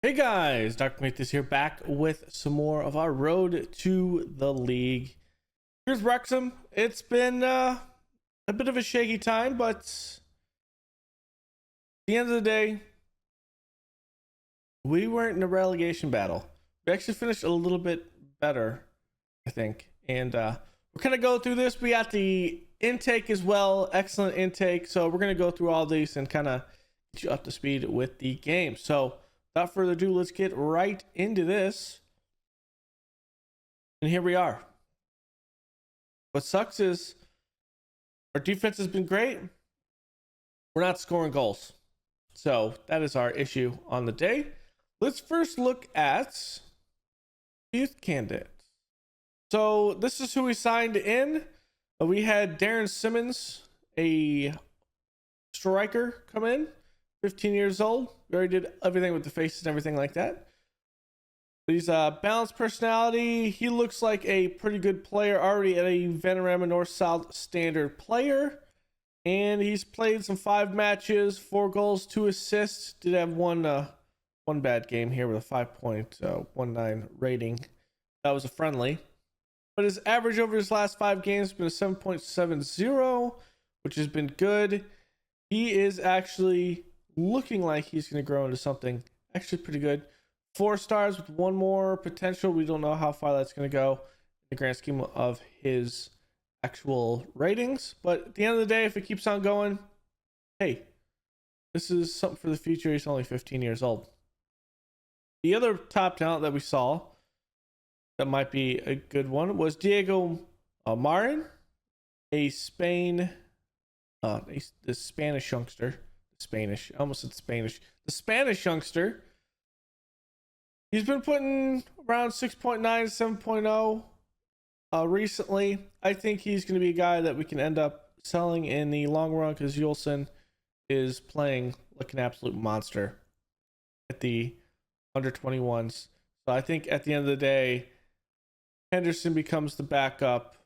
Hey guys, Dr. Mathis here, back with some more of our road to the league. Here's Wrexham. It's been a bit of a shaky time, but at the end of the day, we weren't in a relegation battle. We actually finished a little bit better, I think. And we're going to go through this. We got the intake as well. Excellent intake. So we're going to go through all these and kind of get you up to speed with the game. So without further ado, let's get right into this. And here we are. What sucks is our defense has been great. We're not scoring goals. So that is our issue on the day. Let's first look at youth candidates. So this is who we signed in. We had Darren Simmons, a striker, come in. 15 years old. We already did everything with the faces and everything like that. But he's a balanced personality. He looks like a pretty good player, already at a Vanarama North-South standard player. And he's played some 5 matches, 4 goals, 2 assists. Did have one bad game here with a 5.19 rating. That was a friendly. But his average over his last 5 games has been a 7.70, which has been good. He is actually looking like he's going to grow into something actually pretty good. 4 stars with 1 more potential. We don't know how far that's going to go in the grand scheme of his actual ratings. But at the end of the day, if it keeps on going, hey, this is something for the future. He's only 15 years old. The other top talent that we saw that might be a good one was Diego Marin, a the Spanish youngster. I almost said Spanish. The Spanish youngster. He's been putting around 6.9, 7.0 recently. I think he's going to be a guy that we can end up selling in the long run because Yulson is playing like an absolute monster at the under 21s. So I think at the end of the day, Henderson becomes the backup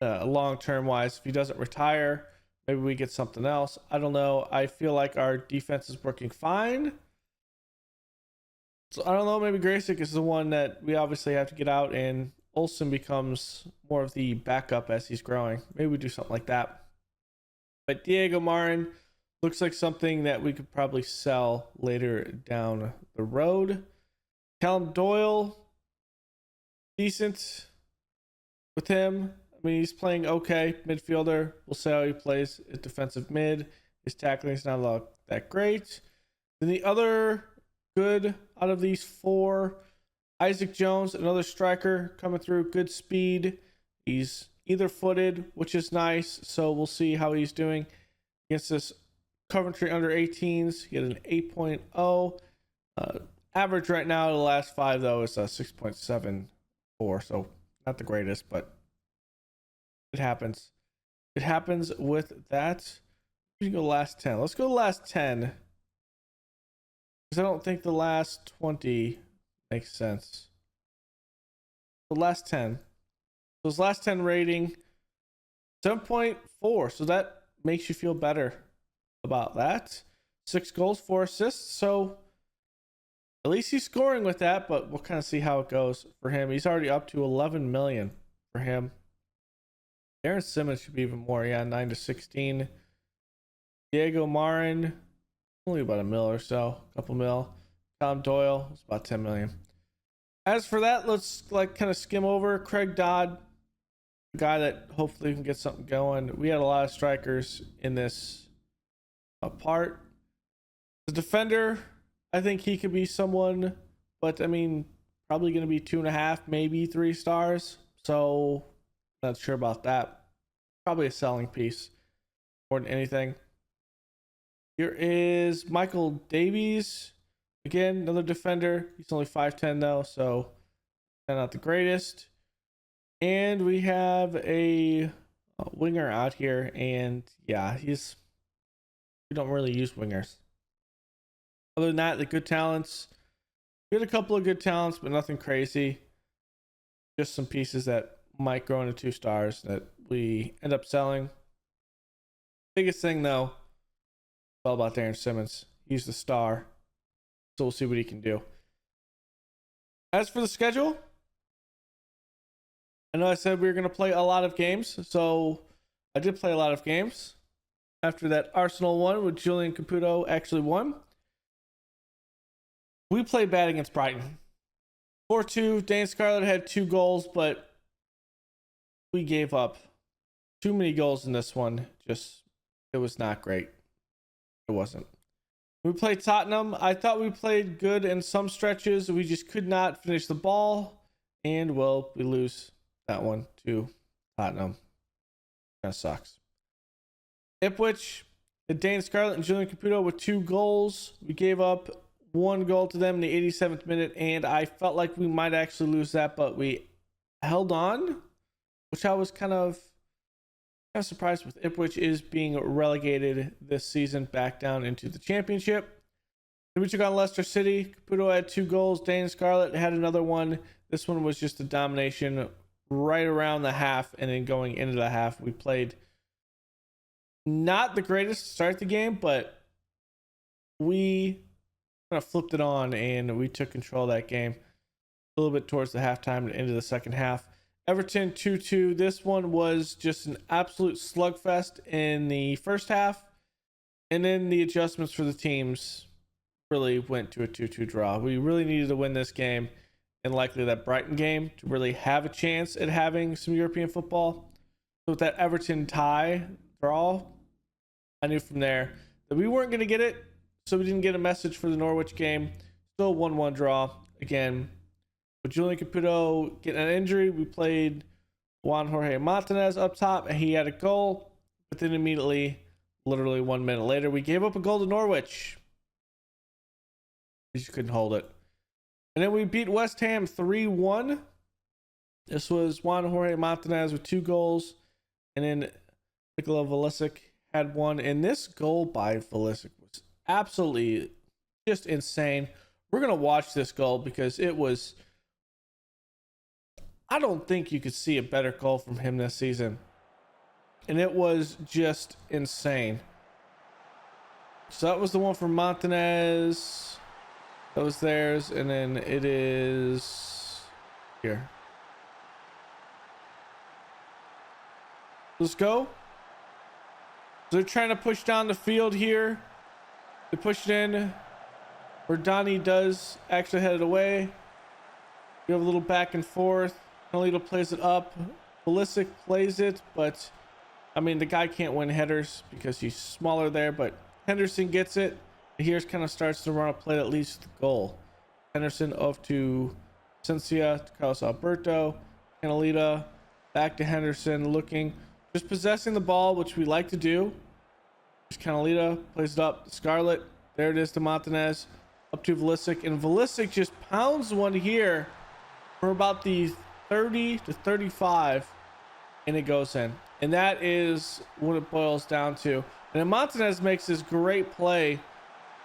long-term wise. If he doesn't retire, maybe we get something else. I don't know. I feel like our defense is working fine. So I don't know. Maybe Graysick is the one that we obviously have to get out, and Olsen becomes more of the backup as he's growing. Maybe we do something like that. But Diego Marin looks like something that we could probably sell later down the road. Callum Doyle, decent with him. I mean, he's playing okay. Midfielder. We'll see how he plays at defensive mid. His tackling is not that great. Then the other good out of these 4, Isaac Jones, another striker coming through. Good speed. He's either footed, which is nice. So we'll see how he's doing against this Coventry under 18s. He had an 8.0. Average right now, the last 5 though is 6.74. So not the greatest, but it happens. It happens with that. We can go last 10. Let's go last 10. Because I don't think the last 20 makes sense. The last 10. So his last 10 rating, 7.4. So that makes you feel better about that. 6 goals, 4 assists. So at least he's scoring with that, but we'll kind of see how it goes for him. He's already up to 11 million for him. Darren Simmons should be even more. Yeah, 9 to 16. Diego Marin, only about $1 million or so, a couple mil. Tom Doyle, it's about 10 million. As for that, let's kind of skim over Craig Dodd, a guy that hopefully can get something going. We had a lot of strikers in this part. The defender, I think he could be someone, but I mean, probably going to be 2.5, maybe 3 stars. So not sure about that. Probably a selling piece more than anything. Here is Michael Davies. Again, another defender. He's only 5'10" though, so not the greatest. And we have a winger out here, and yeah, we don't really use wingers. Other than that, the good talents. We had a couple of good talents, but nothing crazy. Just some pieces that might grow into 2 stars that we end up selling. Biggest thing though, it's all about Darren Simmons. He's the star. So we'll see what he can do. As for the schedule, I know I said we were going to play a lot of games, so I did play a lot of games. After that Arsenal one with Julian Caputo actually won, we played bad against Brighton. 4-2. Dane Scarlett had 2 goals, but we gave up too many goals in this one. It was not great. It wasn't. We played Tottenham. I thought we played good in some stretches. We just could not finish the ball. And, well, we lose that one to Tottenham. Kind of sucks. Ipswich, the Dane Scarlett and Julian Caputo with 2 goals. We gave up 1 goal to them in the 87th minute, and I felt like we might actually lose that, but we held on, which I was kind of surprised with. Ipswich is being relegated this season back down into the championship. Then we took on Leicester City. Caputo had 2 goals. Dane Scarlett had another one. This one was just a domination right around the half, and then going into the half, we played not the greatest to start the game, but we kind of flipped it on and we took control of that game a little bit towards the halftime and into the second half. Everton 2-2. This one was just an absolute slugfest in the first half, and then the adjustments for the teams really went to a 2-2 draw. We really needed to win this game and likely that Brighton game to really have a chance at having some European football. So with that Everton tie draw, I knew from there that we weren't going to get it, so we didn't get a message for the Norwich game. Still 1-1 draw. Again, with Julian Caputo getting an injury, we played Juan Jorge Martinez up top, and he had a goal. But then immediately, literally 1 minute later, we gave up a goal to Norwich. We just couldn't hold it. And then we beat West Ham 3-1. This was Juan Jorge Martinez with 2 goals. And then Nikola Velisic had 1. And this goal by Velisic was absolutely just insane. We're going to watch this goal because it was... I don't think you could see a better goal from him this season. And it was just insane. So that was the one from Martinez. That was theirs. And then it is here. Let's go. So they're trying to push down the field here. They push it in. Verdani does actually head it away. We have a little back and forth. Nolito plays it up. Velisic plays it, but I mean, the guy can't win headers because he's smaller there, but Henderson gets it. Here's kind of starts to run a play that leads to the goal. Henderson off to Cencia, to Carlos Alberto, Canalita, back to Henderson, looking, just possessing the ball, which we like to do. Just Canalita plays it up to Scarlett. There it is to Martinez, up to Velisic, and Velisic just pounds one here for about the 30 to 35, and it goes in. And that is what it boils down to. And then Martinez makes this great play,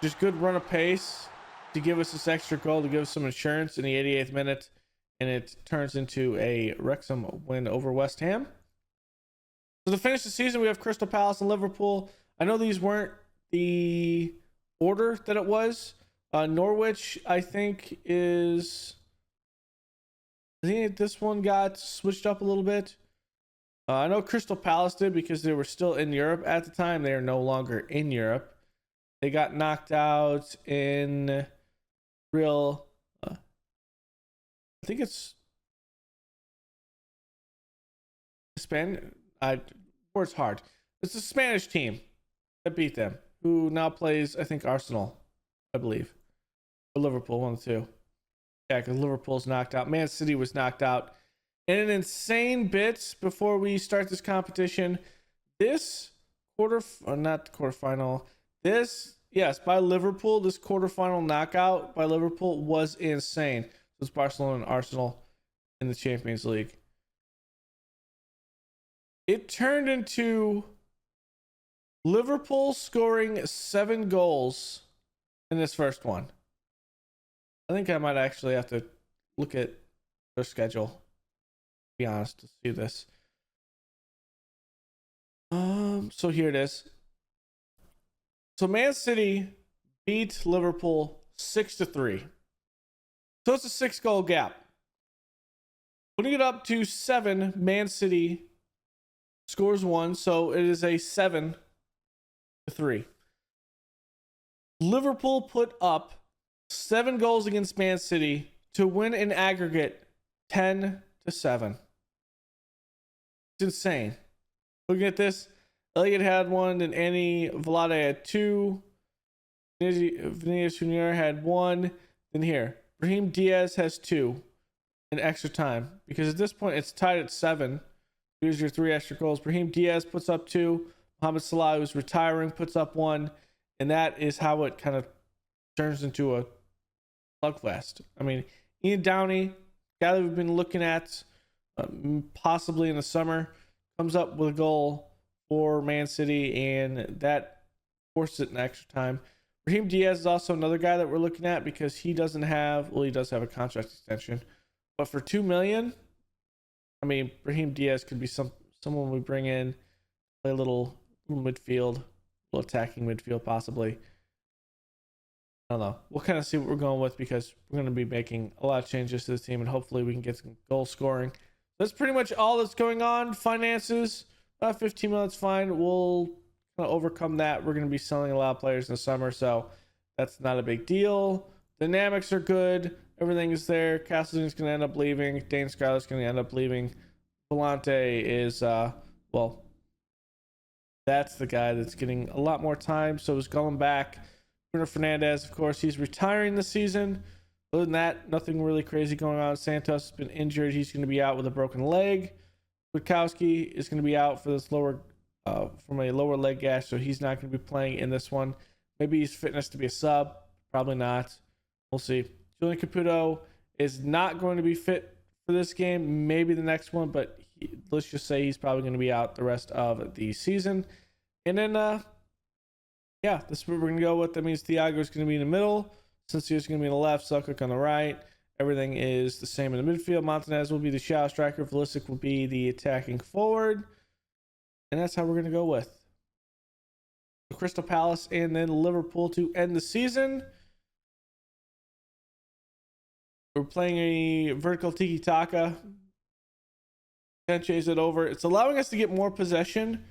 just good run of pace to give us this extra goal, to give us some insurance in the 88th minute, and it turns into a Wrexham win over West Ham. So to finish the season, we have Crystal Palace and Liverpool. I know these weren't the order that it was. Norwich, I think this one got switched up a little bit. I know Crystal Palace did because they were still in Europe at the time. They are no longer in Europe. They got knocked out in real... I think it's... Word's hard. It's a Spanish team that beat them, who now plays, I think, Arsenal, I believe. Or Liverpool, 1-2. Yeah, because Liverpool's knocked out. Man City was knocked out. In an insane bit before we start this competition, this by Liverpool, this quarterfinal knockout by Liverpool was insane. It was Barcelona and Arsenal in the Champions League. It turned into Liverpool scoring 7 goals in this first one. I think I might actually have to look at their schedule, to be honest, to see this. So here it is. So Man City beat Liverpool 6-3. So it's a 6-goal gap. Putting it up to 7, Man City scores 1, so it is a 7-3. Liverpool put up 7 goals against Man City to win in aggregate 10-7. It's insane. Looking at this, Elliott had 1, and Annie Vlade had 2. Vinicius Junior had 1. Then here, Brahim Diaz has 2 in extra time, because at this point it's tied at 7. Here's your 3 extra goals. Brahim Diaz puts up 2. Mohamed Salah, who's retiring, puts up 1. And that is how it kind of turns into a slugfest. I mean, Ian Downey, guy that we've been looking at possibly in the summer, comes up with a goal for Man City, and that forces it in extra time. Brahim Diaz is also another guy that we're looking at, because he doesn't have, well, he does have a contract extension, but for $2 million, I mean, Brahim Diaz could be someone we bring in, play a little midfield, little attacking midfield possibly. I don't know. We'll kind of see what we're going with, because we're going to be making a lot of changes to the team, and hopefully we can get some goal scoring. That's pretty much all that's going on. Finances, 15 minutes fine. We'll kind of overcome that. We're going to be selling a lot of players in the summer, so that's not a big deal. Dynamics are good. Everything is there. Castleton's going to end up leaving. Dane Scarlett's going to end up leaving. Volante is, well, that's the guy that's getting a lot more time. So is going back. Bruno Fernandes, of course, he's retiring this season. Other than that, nothing really crazy going on. Santos has been injured. He's going to be out with a broken leg. Witkowski is going to be out for this lower, from a lower leg gash, so he's not going to be playing in this one. Maybe he's fitness to be a sub. Probably not. We'll see. Julian Caputo is not going to be fit for this game. Maybe the next one, but let's just say he's probably going to be out the rest of the season. And then, yeah, this is what we're going to go with. That means Thiago is going to be in the middle. Sincere's going to be on the left. Selkirk on the right. Everything is the same in the midfield. Montanez will be the shadow striker. Velicic will be the attacking forward. And that's how we're going to go with Crystal Palace and then Liverpool to end the season. We're playing a vertical tiki-taka. Can't chase it over. It's allowing us to get more possession.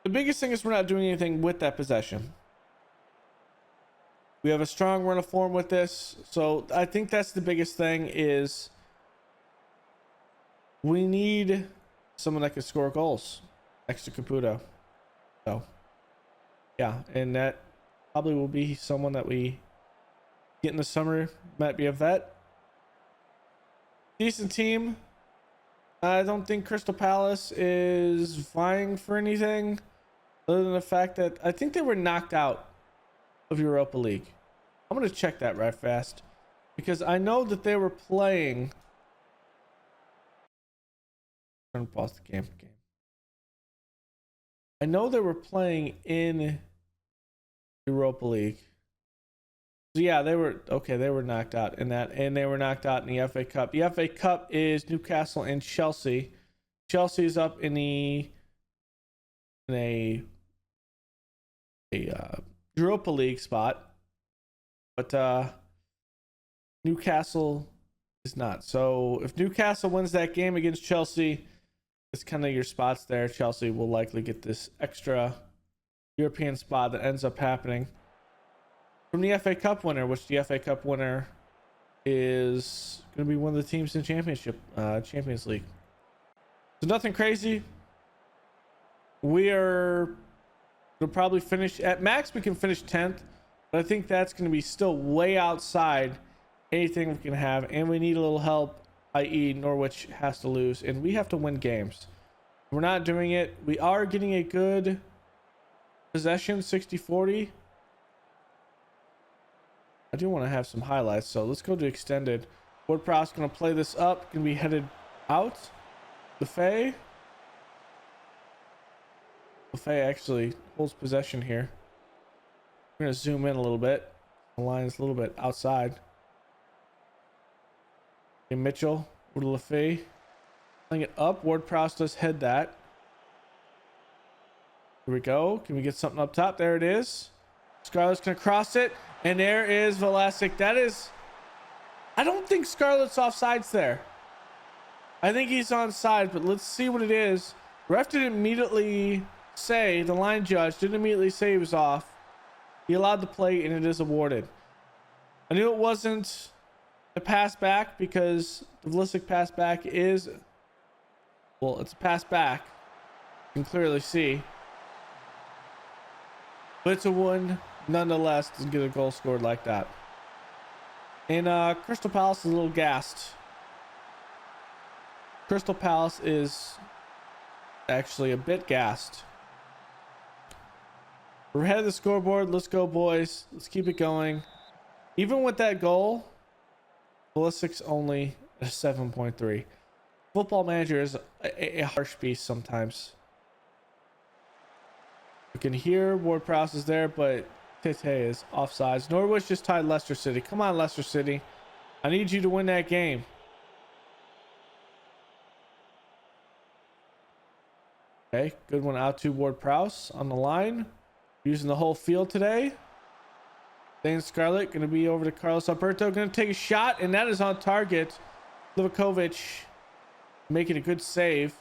The biggest thing is we're not doing anything with that possession. We have a strong run of form with this. So I think that's the biggest thing, is we need someone that can score goals next to Caputo. So, yeah, and that probably will be someone that we get in the summer. Might be a vet. Decent team. I don't think Crystal Palace is vying for anything other than the fact that I think they were knocked out of Europa League. I'm going to check that right fast, because I know that they were playing. I'm going to pause the game. I know they were playing in Europa League. So yeah, they were okay. They were knocked out in that, and they were knocked out in the FA Cup. The FA Cup is Newcastle and Chelsea. Chelsea is up in a Europa League spot, but Newcastle is not. So if Newcastle wins that game against Chelsea, it's kind of your spots there. Chelsea will likely get this extra European spot that ends up happening from the FA Cup winner, which the FA Cup winner is going to be one of the teams in Champions League. So nothing crazy. We are going to probably finish at max. We can finish 10th, but I think that's going to be still way outside anything we can have, and we need a little help, i.e. Norwich has to lose, and we have to win games. We're not doing it. We are getting a good possession, 60-40. I do want to have some highlights, so let's go to extended. Ward-Prowse going to play this up, going to be headed out. Lefay actually holds possession here. We're going to zoom in a little bit. The line is a little bit outside. Okay, Mitchell with Lefay playing it up. Ward-Prowse does head that. Here we go. Can we get something up top? There it is. Scarlett's going to cross it. And there is Velicic. That is I don't think Scarlett's offsides there. I think he's onside, but let's see what it is. Ref didn't immediately say, the line judge didn't immediately say he was off. He allowed the play and it is awarded. I knew it wasn't a pass back because the Vlasic pass back is, well, it's a pass back. You can clearly see. But it's a one nonetheless to get a goal scored like that. And Crystal Palace is a little gassed. Crystal Palace is actually a bit gassed. We're ahead of the scoreboard. Let's go, boys. Let's keep it going. Even with that goal, Ballistic's only a 7.3. Football Manager is a harsh beast sometimes. You can hear Ward-Prowse is there, but Tite is offsides. Norwich just tied Leicester City. Come on, Leicester City. I need you to win that game. Okay, good one out to Ward-Prowse on the line. Using the whole field today. Dane Scarlett going to be over to Carlos Alberto. Going to take a shot, and that is on target. Livakovic making a good save.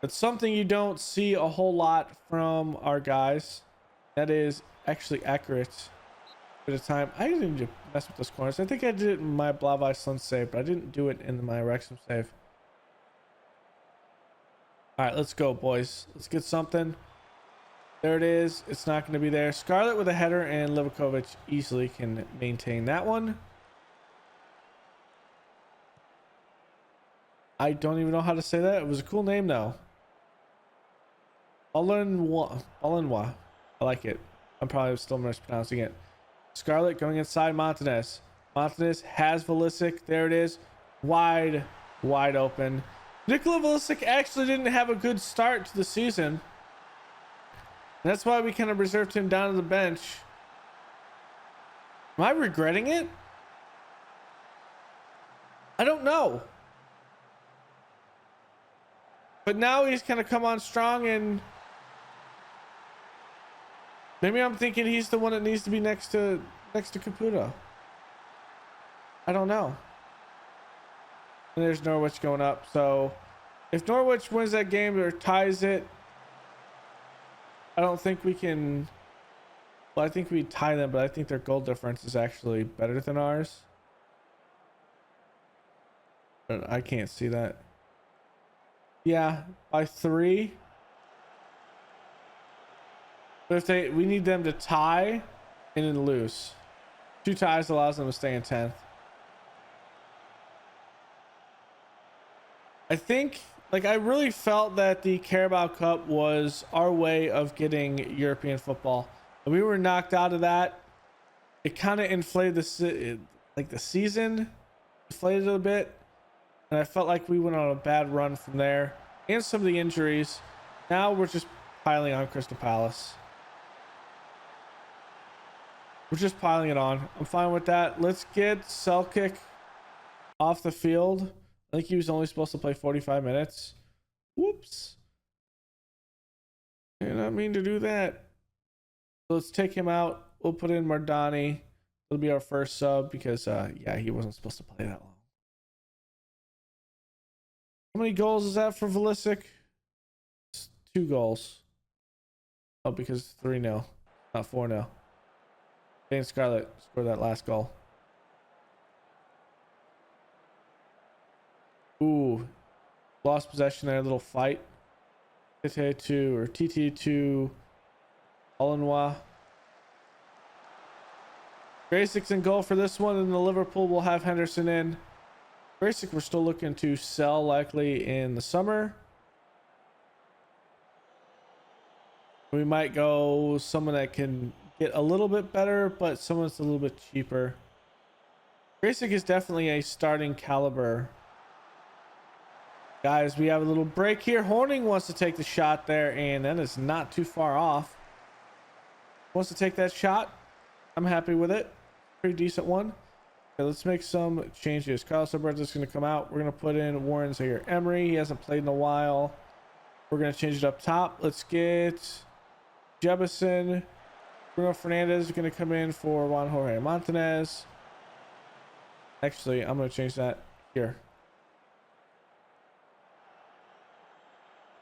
It's something you don't see a whole lot from our guys. That is actually accurate at a time. I didn't need to mess with those corners. I think I did it in my Blavice save, but I didn't do it in my Wrexham save. All right, let's go, boys. Let's get something. There it is. It's not going to be there. Scarlett with a header, and Livakovic easily can maintain that one. I don't even know how to say that. It was a cool name, though. Olenwa. I like it. I'm probably still mispronouncing it. Scarlett going inside Montanez. Montanez has Vlasic. There it is. Wide open. Nikola Vlasic actually didn't have a good start to the season. And that's why we kind of reserved him down to the bench. Am I regretting it? I don't know. But now he's kind of come on strong, and maybe I'm thinking he's the one that needs to be next to Caputo. I don't know. And there's Norwich going up. So if Norwich wins that game or ties it, I don't think we can. Well, I think we tie them, but I think their goal difference is actually better than ours. But I can't see that. Yeah, by 3. But if we need them to tie and then lose. 2 ties allows them to stay in 10th. I think, like, I really felt that the Carabao Cup was our way of getting European football. And we were knocked out of that. It kind of inflated the season, inflated it a bit. And I felt like we went on a bad run from there. And some of the injuries. Now we're just piling on Crystal Palace. We're just piling it on. I'm fine with that. Let's get Selkick off the field. I think he was only supposed to play 45 minutes. Whoops. Did not mean to do that. So let's take him out. We'll put in Mardani. It'll be our first sub because, yeah, he wasn't supposed to play that long. How many goals is that for Vlasic? It's 2 goals. Oh, because 3-0, not 4-0. Dane Scarlett scored that last goal. Ooh, lost possession there. A little fight. TT2 Olenwa. Gracic's in goal for this one, and the Liverpool will have Henderson in. Gracic we're still looking to sell likely in the summer. We might go someone that can get a little bit better, but someone that's a little bit cheaper. Gracic is definitely a starting caliber. Guys, we have a little break here. Horning wants to take the shot there, and that is not too far off. Wants to take that shot. I'm happy with it. Pretty decent one. Okay, let's make some changes. Carlos Alberto is going to come out. We're going to put in Warren Zaire-Emery. He hasn't played in a while. We're going to change it up top. Let's get Jebison. Bruno Fernandes is going to come in for Juan Jorge Montanez. Actually, I'm going to change that here.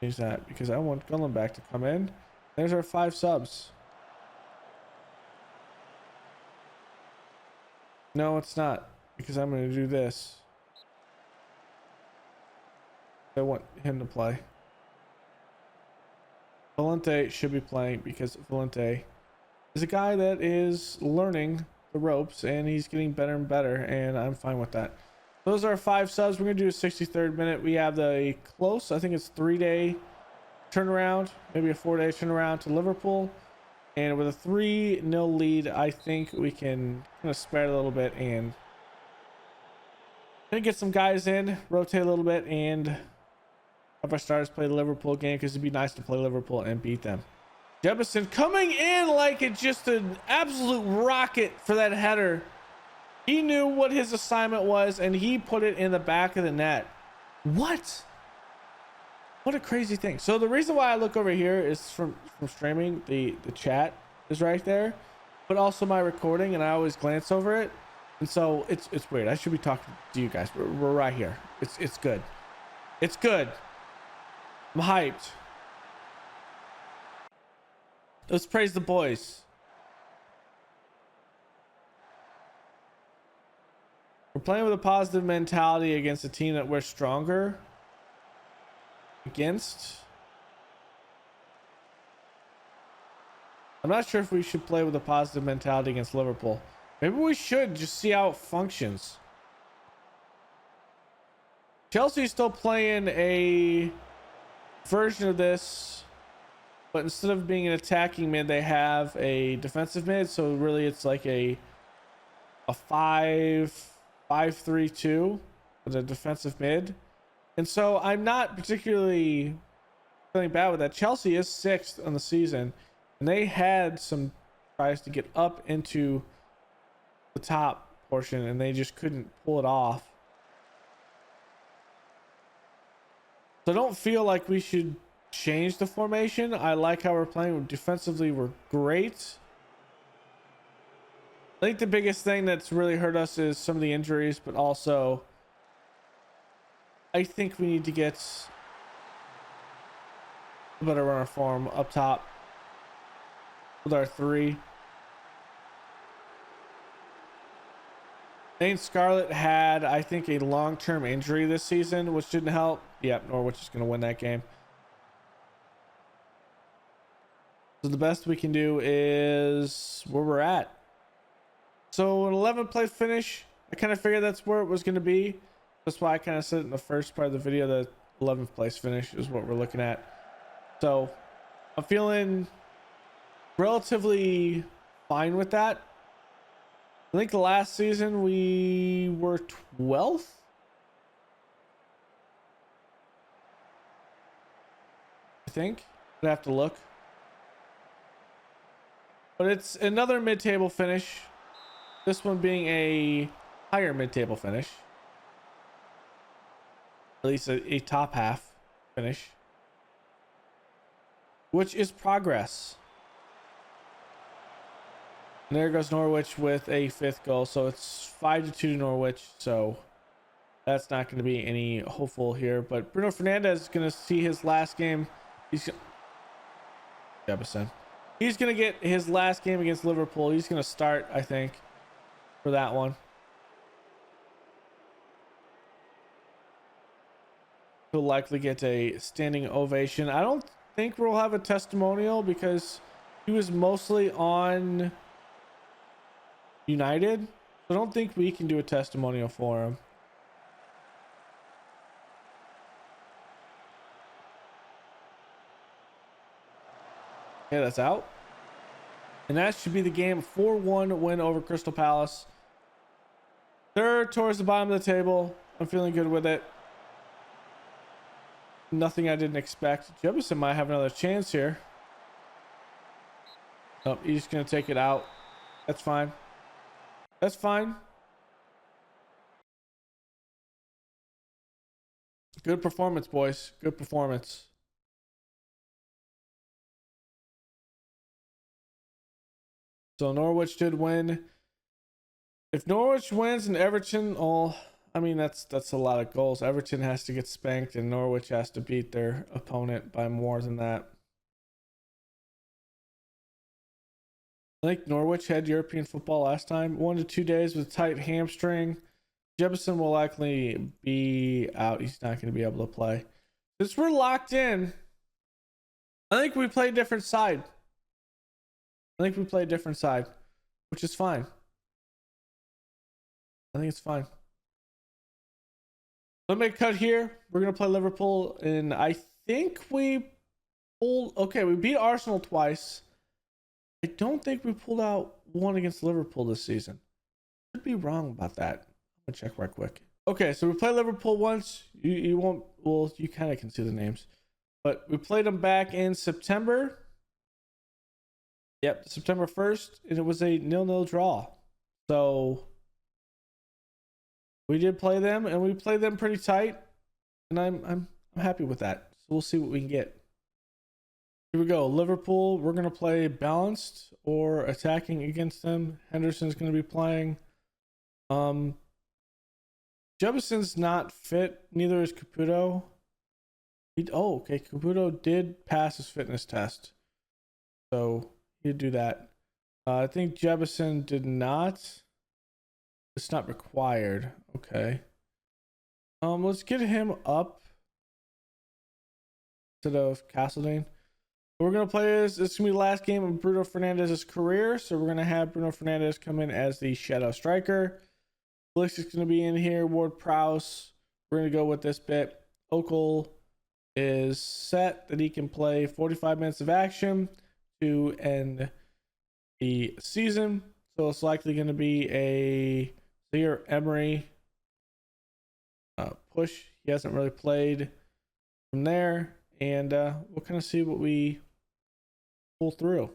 Change that because I want Gullenback to come in. There's our 5 subs. No, it's not, because I'm going to do this. I want him to play. Valente should be playing because Valente is a guy that is learning the ropes and he's getting better and better, and I'm fine with that. Those are 5 subs. We're going to do a 63rd minute. We have the close, I think it's 3-day turnaround, maybe a 4-day turnaround to Liverpool. And with a 3-0 lead, I think we can kind of spread a little bit and gonna get some guys in, rotate a little bit, and have our starters play the Liverpool game because it'd be nice to play Liverpool and beat them. Jefferson coming in like it's just an absolute rocket for that header. He knew what his assignment was and he put it in the back of the net. What a crazy thing. So the reason why I look over here is from streaming, the chat is right there, but also my recording, and I always glance over it, and so it's weird. I should be talking to you guys. We're right here. It's good. It's good. I'm hyped. Let's praise the boys. We're playing with a positive mentality against a team that we're stronger against. I'm not sure if we should play with a positive mentality against Liverpool. Maybe we should just see how it functions. Chelsea's still playing a version of this, but instead of being an attacking mid, they have a defensive mid. So really it's like a 5-5-3-2 with a defensive mid. And so I'm not particularly feeling bad with that. Chelsea is 6th on the season, and they had some tries to get up into the top portion, and they just couldn't pull it off. So I don't feel like we should change the formation. I like how we're playing. Defensively, we're great. I think the biggest thing that's really hurt us is some of the injuries, but also I think we need to get a better runner form up top with our 3. Dane Scarlett had, I think, a long-term injury this season, which didn't help. Yep, Norwich is going to win that game. So the best we can do is where we're at. So an 11th place finish, I kind of figured that's where it was going to be. That's why I kind of said in the first part of the video, the 11th place finish is what we're looking at. So I'm feeling relatively fine with that. I think the last season we were 12th. I think I'd have to look, but it's another mid-table finish. This one being a higher mid-table finish. At least a top half finish, which is progress. And there goes Norwich with a 5th goal. So it's 5-2 to Norwich. So that's not going to be any hopeful here. But Bruno Fernandes is going to see his last game. He's going to get his last game against Liverpool. He's going to start, I think, for that one. He'll likely get a standing ovation. I don't think we'll have a testimonial because he was mostly on United. I don't think we can do a testimonial for him. Okay, that's out. And that should be the game. 4-1 win over Crystal Palace. Third towards the bottom of the table. I'm feeling good with it. Nothing I didn't expect. Jefferson might have another chance here. Oh, he's just going to take it out. That's fine. That's fine. Good performance, boys. Good performance. So Norwich did win. If Norwich wins and Everton, oh, I mean, that's a lot of goals. Everton has to get spanked and Norwich has to beat their opponent by more than that. I think Norwich had European football last time. 1 to 2 days with tight hamstring. Jefferson will likely be out. He's not going to be able to play. Since we're locked in, I think we play a different side. Which is fine. I think it's fine. Let me cut here. We're going to play Liverpool, and I think we pulled... Okay, we beat Arsenal twice. I don't think we pulled out one against Liverpool this season. Could be wrong about that. I'm gonna check right quick. Okay, so we played Liverpool once. You won't... Well, you kind of can see the names. But we played them back in September. Yep, September 1st. And it was a 0-0 draw. So... we did play them, and we played them pretty tight. And I'm happy with that. So we'll see what we can get. Here we go. Liverpool, we're going to play balanced or attacking against them. Henderson's going to be playing. Jefferson's not fit. Neither is Caputo. Okay. Caputo did pass his fitness test. So he did do that. I think Jefferson did not. It's not required. Okay. Let's get him up instead of Castledine. We're going to play this. It's going to be the last game of Bruno Fernandez's career. So we're going to have Bruno Fernandes come in as the shadow striker. Blix is going to be in here. Ward Prowse. We're going to go with this bit. Okel is set that he can play 45 minutes of action to end the season. So it's likely going to be a Zaire Emery push. He hasn't really played from there. And we'll kind of see what we pull through.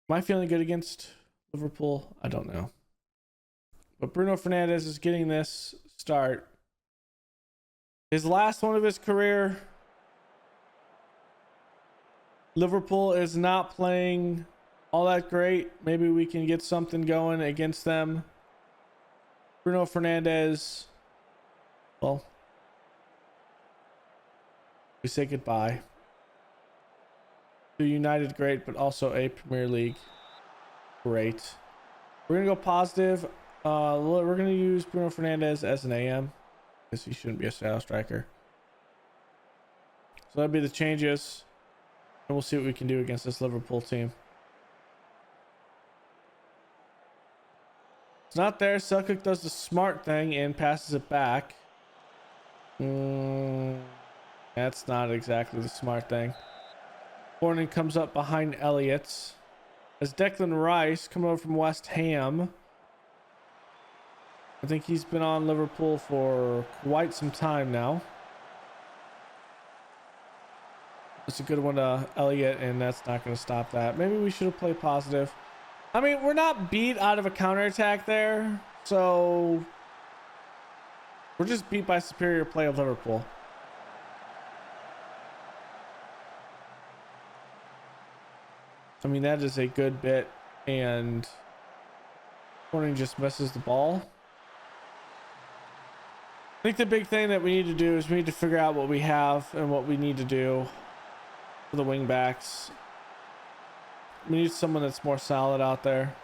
Am I feeling good against Liverpool? I don't know. But Bruno Fernandes is getting this start. His last one of his career. Liverpool is not playing all that great. Maybe we can get something going against them. Bruno Fernandes. Well, we say goodbye to United great, but also a Premier League great. We're gonna go positive. We're gonna use Bruno Fernandes as an AM because he shouldn't be a shadow striker. So that'd be the changes, and we'll see what we can do against this Liverpool team. It's not there. Selkirk does the smart thing and passes it back. That's not exactly the smart thing. Horning comes up behind Elliott. As Declan Rice coming over from West Ham. I think he's been on Liverpool for quite some time now. It's a good one to Elliott, and that's not going to stop that. Maybe we should have played positive. I mean, we're not beat out of a counterattack there. So we're just beat by superior play of Liverpool. I mean, that is a good bit, and Horning just misses the ball. I think the big thing that we need to do is we need to figure out what we have and what we need to do for the wing backs. We need someone that's more solid out there.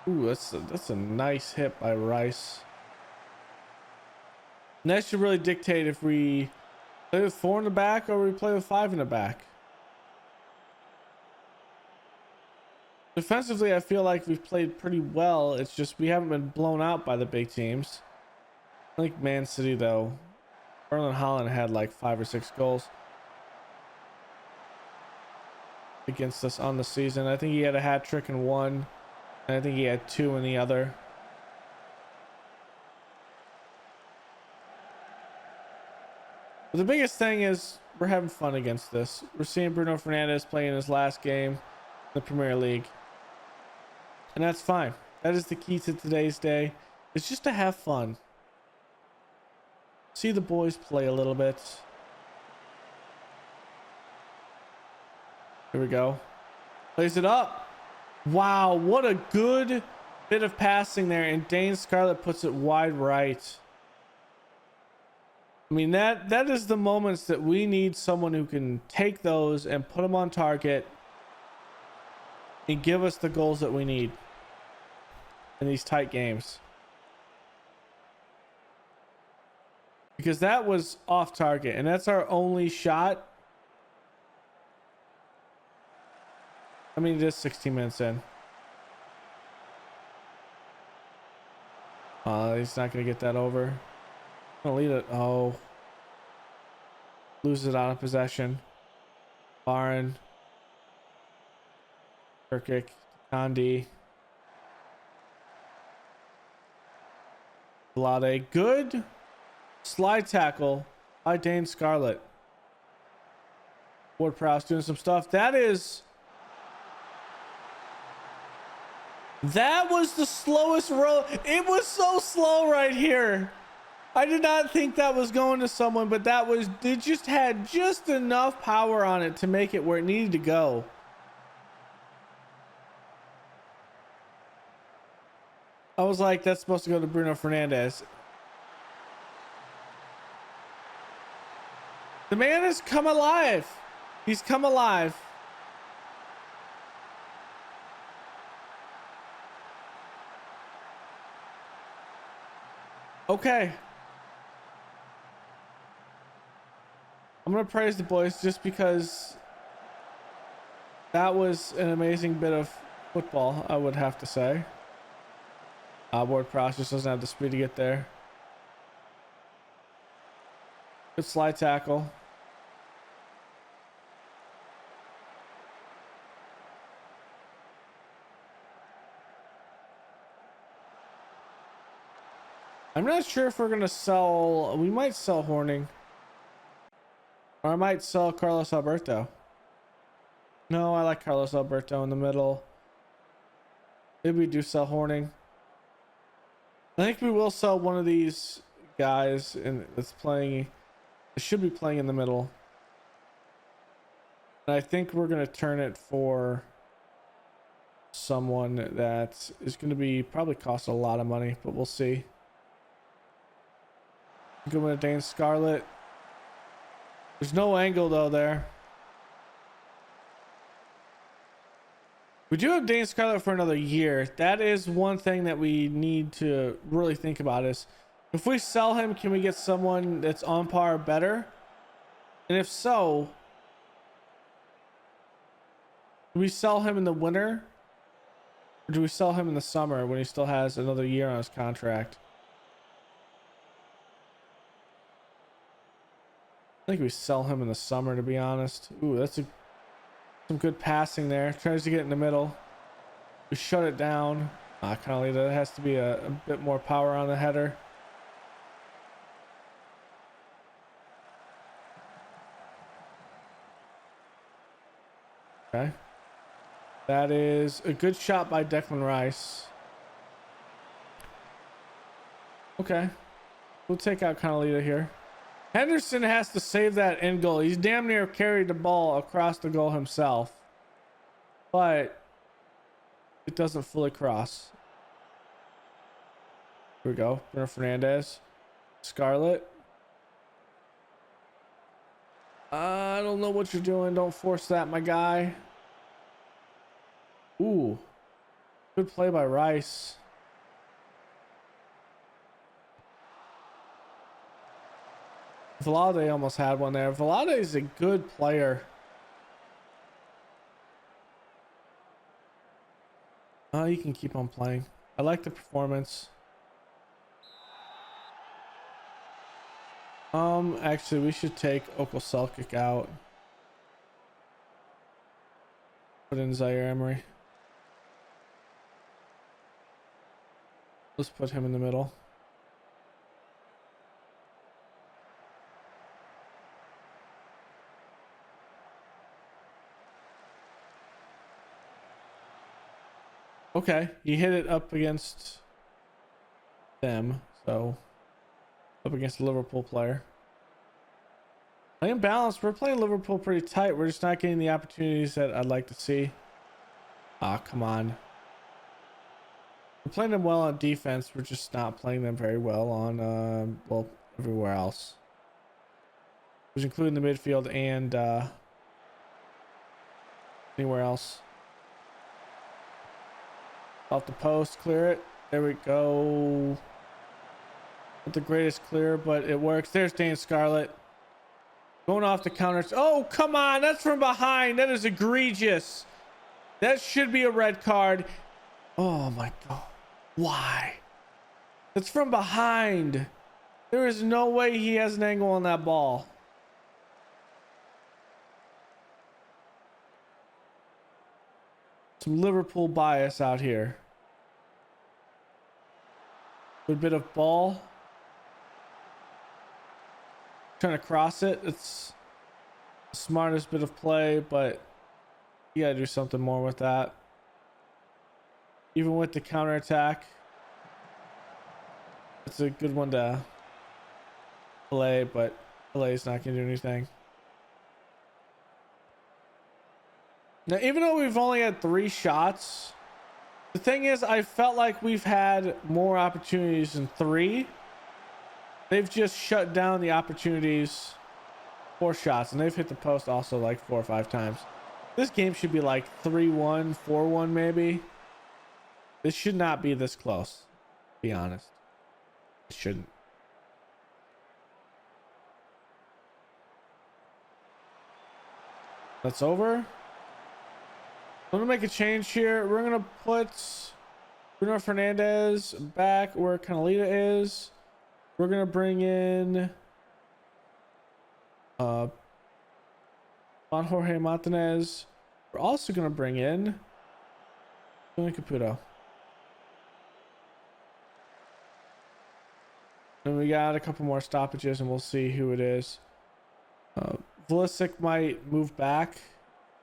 Ooh, that's a nice hit by Rice. And that should really dictate if we play with 4 in the back or we play with 5 in the back. Defensively, I feel like we've played pretty well. It's just we haven't been blown out by the big teams. I think Man City, though, Erling Haaland had like 5 or 6 goals against us on the season. I think he had a hat trick in one, and I think he had 2 in the other. But the biggest thing is we're having fun against this. We're seeing Bruno Fernandes play in his last game in the Premier League. And that's fine. That is the key to today's day. It's just to have fun. See the boys play a little bit. Here we go. Plays it up. Wow, what a good bit of passing there. And Dane Scarlett puts it wide right. I mean, that is the moments that we need someone who can take those and put them on target and give us the goals that we need in these tight games. Because that was off target, and that's our only shot. I mean, it is 16 minutes in. He's not going to get that over. Gonna lead it. Oh. Loses it out of possession. Baron. Kirkic. Gandhi. Vlade. Good slide tackle by Dane Scarlett. Ward-Prowse doing some stuff. That was the slowest roll. It was so slow right here. I did not think that was going to someone, but it just had just enough power on it to make it where it needed to go. I was like, that's supposed to go to Bruno Fernandes. The man has come alive. He's come alive. Okay. I'm going to praise the boys just because that was an amazing bit of football, I would have to say. Ward-Prowse just doesn't have the speed to get there. Good slide tackle. I'm not sure if we're going to sell... We might sell Horning. Or I might sell Carlos Alberto. No, I like Carlos Alberto in the middle. Maybe we do sell Horning. I think we will sell one of these guys that's playing... It should be playing in the middle. And I think we're going to turn it for someone that is going to be probably cost a lot of money, but we'll see. Good one to Dane Scarlett. There's no angle though there. We do have Dane Scarlett for another year. That is one thing that we need to really think about is if we sell him, can we get someone that's on par or better? And if so, do we sell him in the winter? Or do we sell him in the summer when he still has another year on his contract? I think we sell him in the summer, to be honest. Ooh, that's some good passing there. Tries to get in the middle. We shut it down. Connolly, that has to be a bit more power on the header. Okay. That is a good shot by Declan Rice. Okay. We'll take out Connolly here. Henderson has to save that end goal. He's damn near carried the ball across the goal himself. But it doesn't fully cross. Here we go. Bruno Fernandes. Scarlett. I don't know what you're doing. Don't force that, my guy. Ooh. Good play by Rice. Vlade almost had one there. Vlade is a good player. You can keep on playing. I like the performance. Actually, we should take Okoselkic out. Put in Zaire Emery. Let's put him in the middle. Okay, he hit it up against them, so up against a Liverpool player. Playing balanced, we're playing Liverpool pretty tight. We're just not getting the opportunities that I'd like to see. Ah, come on. We're playing them well on defense. We're just not playing them very well on, well, everywhere else. Which including the midfield and anywhere else. Off the post, clear it. There we go. Not the greatest clear, but it works. There's Dan Scarlett. Going off the counters. Oh, come on. That's from behind. That is egregious. That should be a red card. Oh, my God. Why? That's from behind. There is no way he has an angle on that ball. Some Liverpool bias out here. Good bit of ball. Trying to cross it. It's the smartest bit of play, but you gotta do something more with that. Even with the counter attack, it's a good one to play, but play is not gonna do anything. Now, even though we've only had 3 shots, the thing is, I felt like we've had more opportunities than 3. They've just shut down the opportunities for shots, and they've hit the post also like 4 or 5 times. This game should be like 3-1, 4-1 maybe. This should not be this close, to be honest. It shouldn't. That's over. I'm gonna make a change here. We're gonna put Bruno Fernandes back where Canalita is. We're gonna bring in Juan Jorge Martinez. We're also gonna bring in Tony Caputo. And we got a couple more stoppages, and we'll see who it is. Vlasic might move back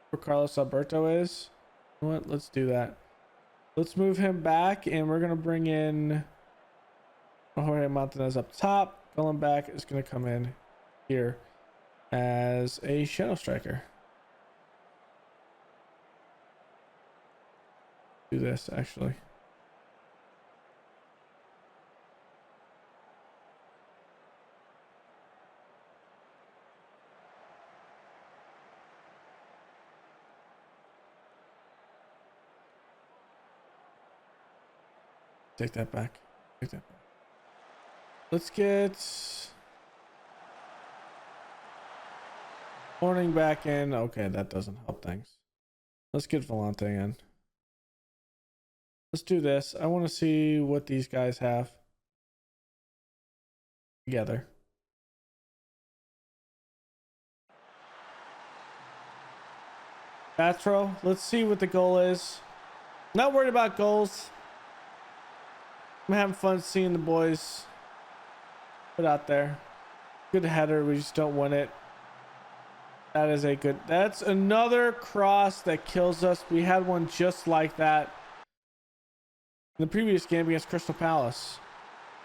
where Carlos Alberto is. You know what? Let's do that. Let's move him back, and we're gonna bring in Jorge Martinez up top. Going back is going to come in here as a shadow striker. Do this actually. Take that back. Take that back. Let's get Morning back in. Okay, that doesn't help things. Let's get Volante in. Let's do this. I want to see what these guys have together. Batro, let's see what the goal is. Not worried about goals. I'm having fun seeing the boys put out there. Good header, we just don't win it. That is a good, that's another cross that kills us. We had one just like that in the previous game against Crystal Palace.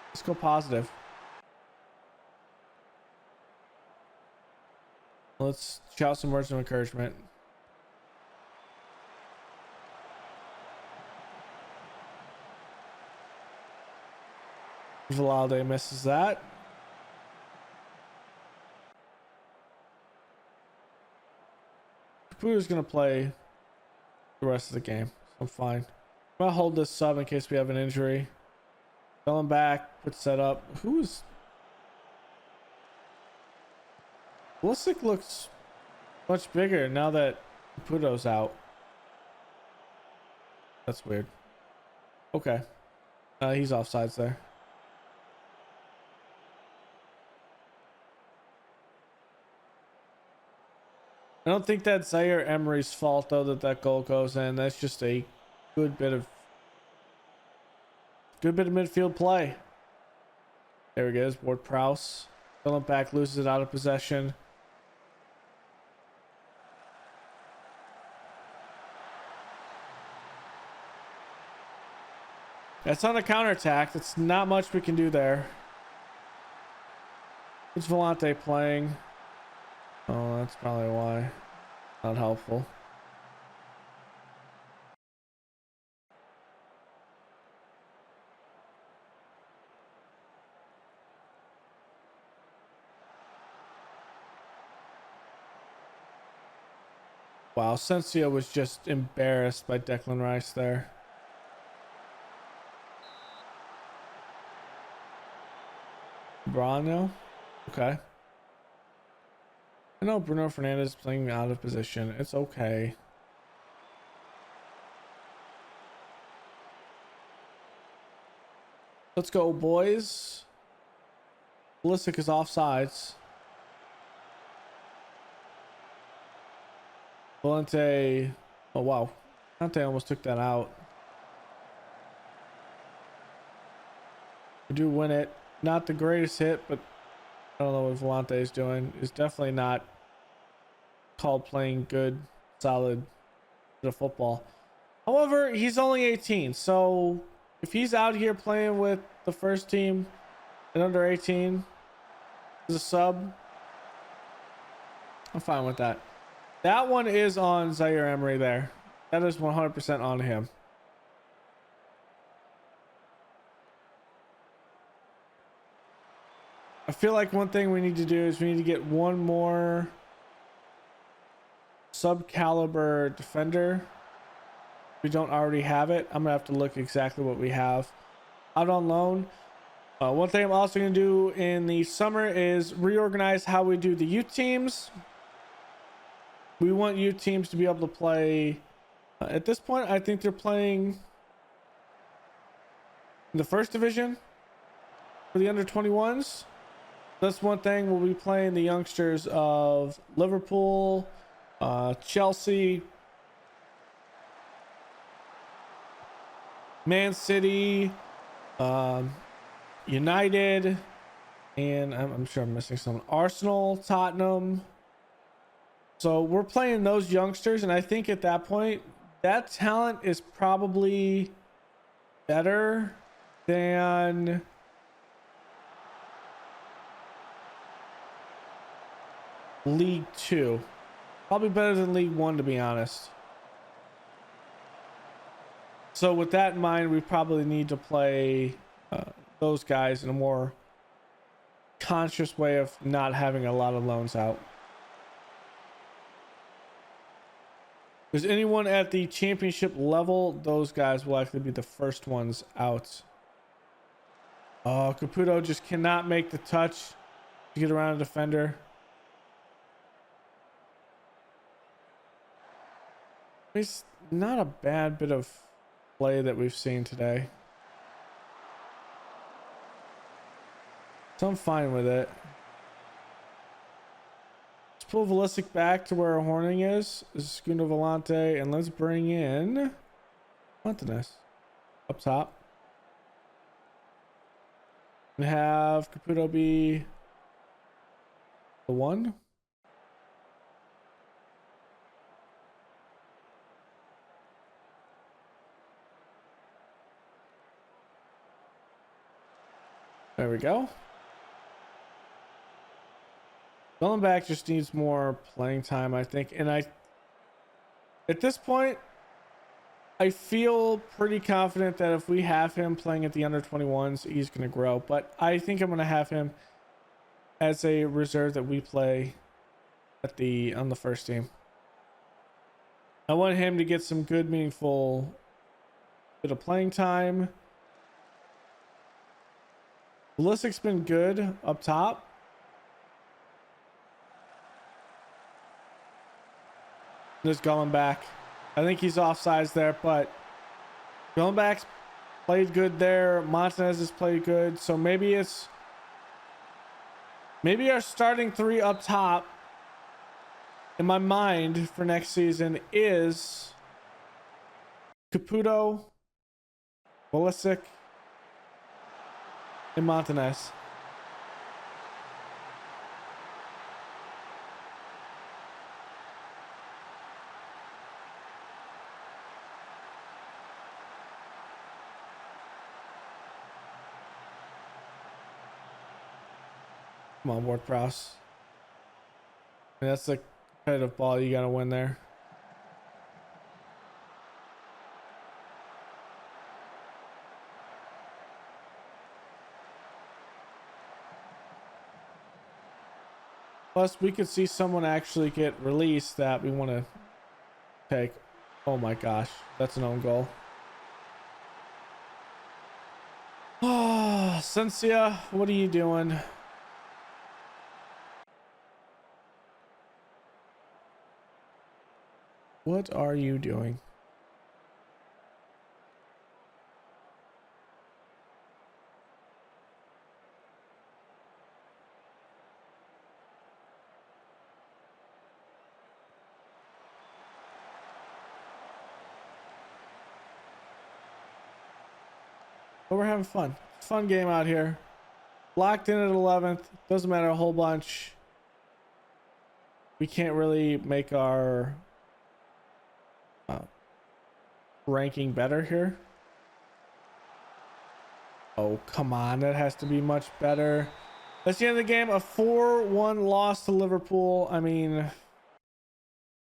Let's go positive. Let's shout some words of encouragement. Valade misses that. Caputo's going to play the rest of the game. So I'm fine. I'm going to hold this sub in case we have an injury. Going back, put set up. Who's... Blisic looks much bigger now that Caputo's out. That's weird. Okay. He's offsides there. I don't think that's Zaire Emery's fault though that goal goes in. That's just a good bit of midfield play. There he goes, Ward Prowse. Filling back, loses it out of possession. That's on a counterattack. That's not much we can do there. Who's Volante playing? Oh, that's probably why. Not helpful. Wow, Sensio was just embarrassed by Declan Rice there. Brano? Okay. I know Bruno Fernandes is playing out of position. It's okay. Let's go, boys. Pulisic is offsides. Valente. Oh, wow. Valente almost took that out. We do win it. Not the greatest hit, but I don't know what Valente is doing. It's definitely not called playing good, solid bit of football. However, he's only 18, so if he's out here playing with the first team and under 18 as a sub, I'm fine with that. That one is on Zaire Emery there. That is 100% on him. I feel like one thing we need to do is we need to get one more sub-caliber defender. If we don't already have it, I'm gonna have to look exactly what we have out on loan. One thing I'm also gonna do in the summer is reorganize how we do the youth teams. We want youth teams to be able to play. At this point, I think they're playing in the first division for the under 21s. That's one thing. We'll be playing the youngsters of Liverpool, Chelsea, Man City, United, and I'm sure I'm missing some. Arsenal, Tottenham. So we're playing those youngsters, and I think at that point, that talent is probably better than League 2. Probably better than League 1, to be honest. So with that in mind, we probably need to play those guys in a more conscious way of not having a lot of loans out. If there's anyone at the championship level, those guys will actually be the first ones out. Oh, Caputo just cannot make the touch to get around a defender. It's not a bad bit of play that we've seen today, so I'm fine with it. Let's pull Valisic back to where Horning is. This is Segundo Volante, and let's bring in Montanez up top and have Caputo be the one. There we go. Back just needs more playing time, I think. And at this point, I feel pretty confident that if we have him playing at the under 21s, he's going to grow. But I think I'm going to have him as a reserve that we play at on the first team. I want him to get some good, meaningful bit of playing time. Pulisic's been good up top. Just going back. I think he's offsides there, but going back's played good there. Montanez has played good. So maybe our starting three up top in my mind for next season is Caputo, Pulisic, and Montanez. Come on, Ward Prowse. That's the competitive ball you gotta win there. Plus, we could see someone actually get released that we want to take. Oh my gosh, that's an own goal. Oh, Sensia, what are you doing? What are you doing? But we're having fun. Fun game out here. Locked in at 11th. Doesn't matter a whole bunch. We can't really make our ranking better here. Oh, come on. That has to be much better. That's the end of the game. A 4-1 loss to Liverpool. I mean,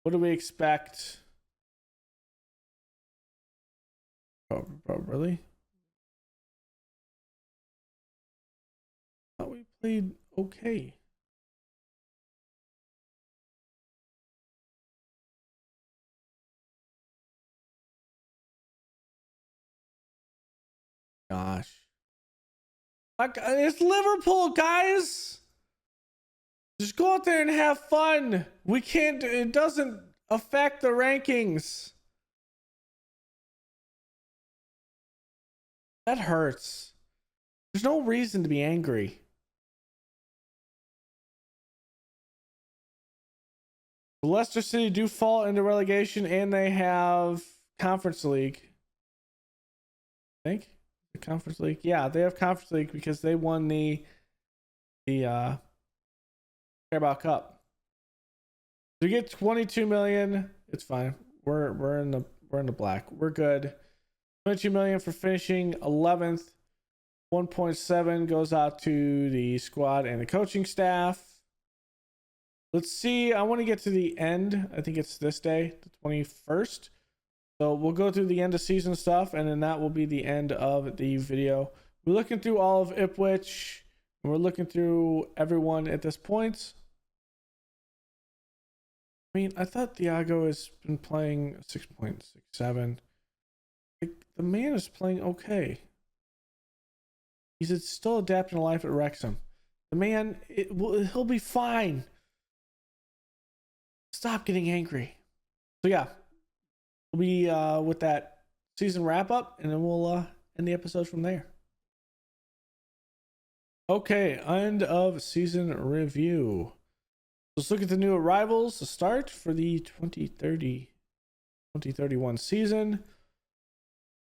what do we expect? Oh, really? I thought we played okay. Gosh. It's Liverpool, guys. Just go out there and have fun. We can't, it doesn't affect the rankings. That hurts. There's no reason to be angry. Leicester City do fall into relegation and they have Conference League. I think the Conference League. Yeah, they have Conference League because they won the Carabao Cup. So you get 22 million. It's fine. We're in the black. We're good. 22 million for finishing 11th. 1.7 goes out to the squad and the coaching staff. Let's see. I want to get to the end. I think it's this day, the 21st. So we'll go through the end of season stuff, and then that will be the end of the video. We're looking through all of Ipswich, and we're looking through everyone at this point. I mean, I thought Thiago has been playing 6.67. Like, the man is playing okay. He's still adapting to life at Wrexham. The man, he'll be fine. Stop getting angry. So yeah, we'll be with that season wrap up, and then we'll end the episode from there. Okay, end of season review. Let's look at the new arrivals to start for the 2030-2031 season.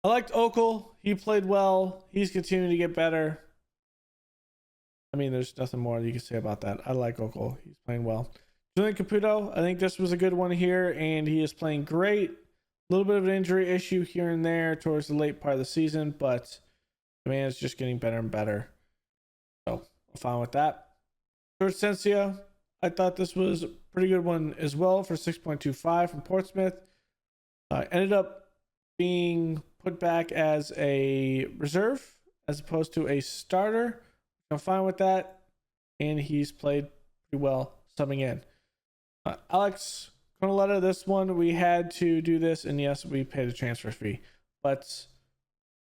I liked Okel. He played well. He's continuing to get better. I mean, there's nothing more you can say about that. I like Okel. He's playing well. Julian Caputo, I think this was a good one here, and he is playing great. A little bit of an injury issue here and there towards the late part of the season, but the man is just getting better and better. So I'm fine with that. George Sensia, I thought this was a pretty good one as well for 6.25 from Portsmouth. Ended up being put back as a reserve as opposed to a starter. I'm fine with that, and he's played pretty well subbing in. Alex Conoletta, this one we had to do this, and yes, we paid a transfer fee, but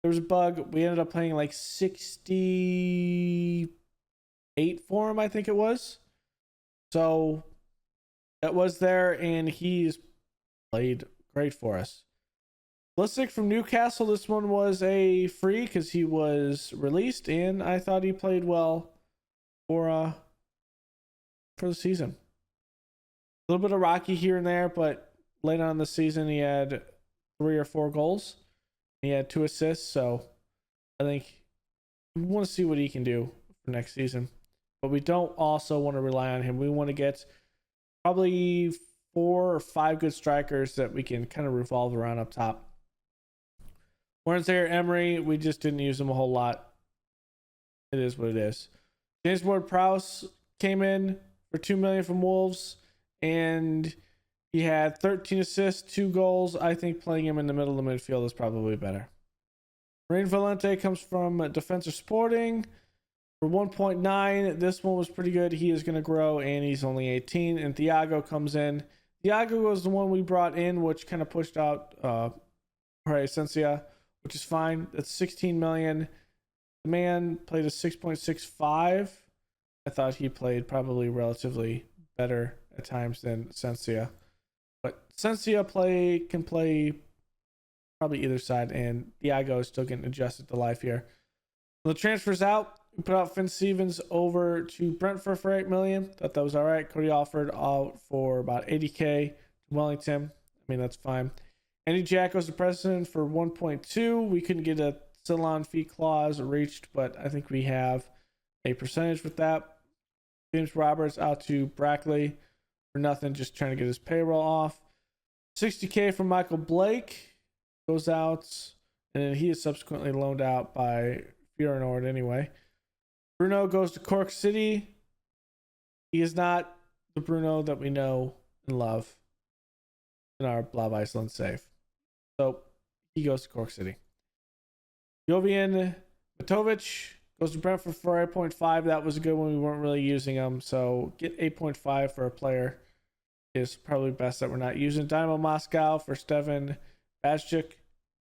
there was a bug. We ended up playing like 68 for him, I think it was. So that was there, and he's played great for us. Listic from Newcastle, this one was a free because he was released, and I thought he played well for the season. A little bit of rocky here and there, but late on in the season he had 3 or 4 goals. He had 2 assists, so I think we want to see what he can do for next season. But we don't also want to rely on him. We want to get probably 4 or 5 good strikers that we can kind of revolve around up top. Wednesday Emery, we just didn't use him a whole lot. It is what it is. James Ward-Prowse came in for $2 million from Wolves, and he had 13 assists, 2 goals. I think playing him in the middle of the midfield is probably better. Rain Valente comes from Defensor Sporting for 1.9. This one was pretty good. He is going to grow, and he's only 18. And Thiago comes in. Thiago was the one we brought in, which kind of pushed out Jorge Esencia, which is fine. That's 16 million. The man played a 6.65. I thought he played probably relatively better at times than Esencia. But Esencia can play probably either side, and Thiago is still getting adjusted to life here. The transfers out, we put out Finn Stevens over to Brentford for 8 million. Thought that was all right. Cody Alford out for about 80k to Wellington. I mean, that's fine. Andy Jack goes to Preston for 1.2. We couldn't get a Ceylon fee clause reached, but I think we have a percentage with that. James Roberts out to Brackley for nothing, just trying to get his payroll off. 60k from Michael Blake goes out, and then he is subsequently loaned out by Fiorenord anyway. Bruno goes to Cork City. He is not the Bruno that we know and love in our Blav Iceland save. So he goes to Cork City. Jovian Matovic goes to Brentford for 8.5. That was a good one. We weren't really using him. So get 8.5 for a player is probably best that we're not using. Dynamo Moscow for Stevan Bajcic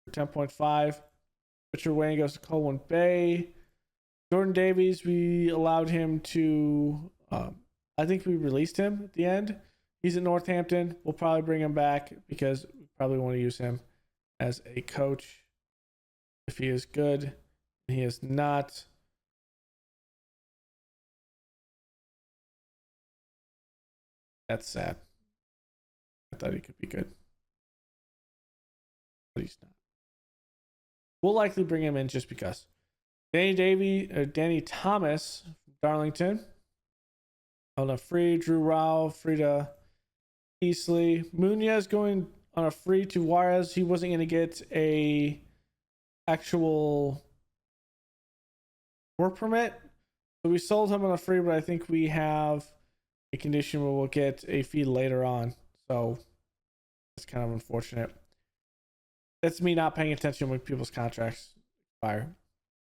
for 10.5. Richard Wayne goes to Colwyn Bay. Jordan Davies, we allowed him to, I think we released him at the end. He's at Northampton. We'll probably bring him back because we probably want to use him as a coach if he is good. He is not. That's sad. I thought he could be good, but he's not. We'll likely bring him in just because. Danny Thomas from Darlington on a free. Drew Rao, Frida Easley. Munoz going on a free to Juarez. He wasn't going to get a actual work permit, so we sold him on a free, but I think we have a condition where we'll get a fee later on, so it's kind of unfortunate. That's me not paying attention when people's contracts expire.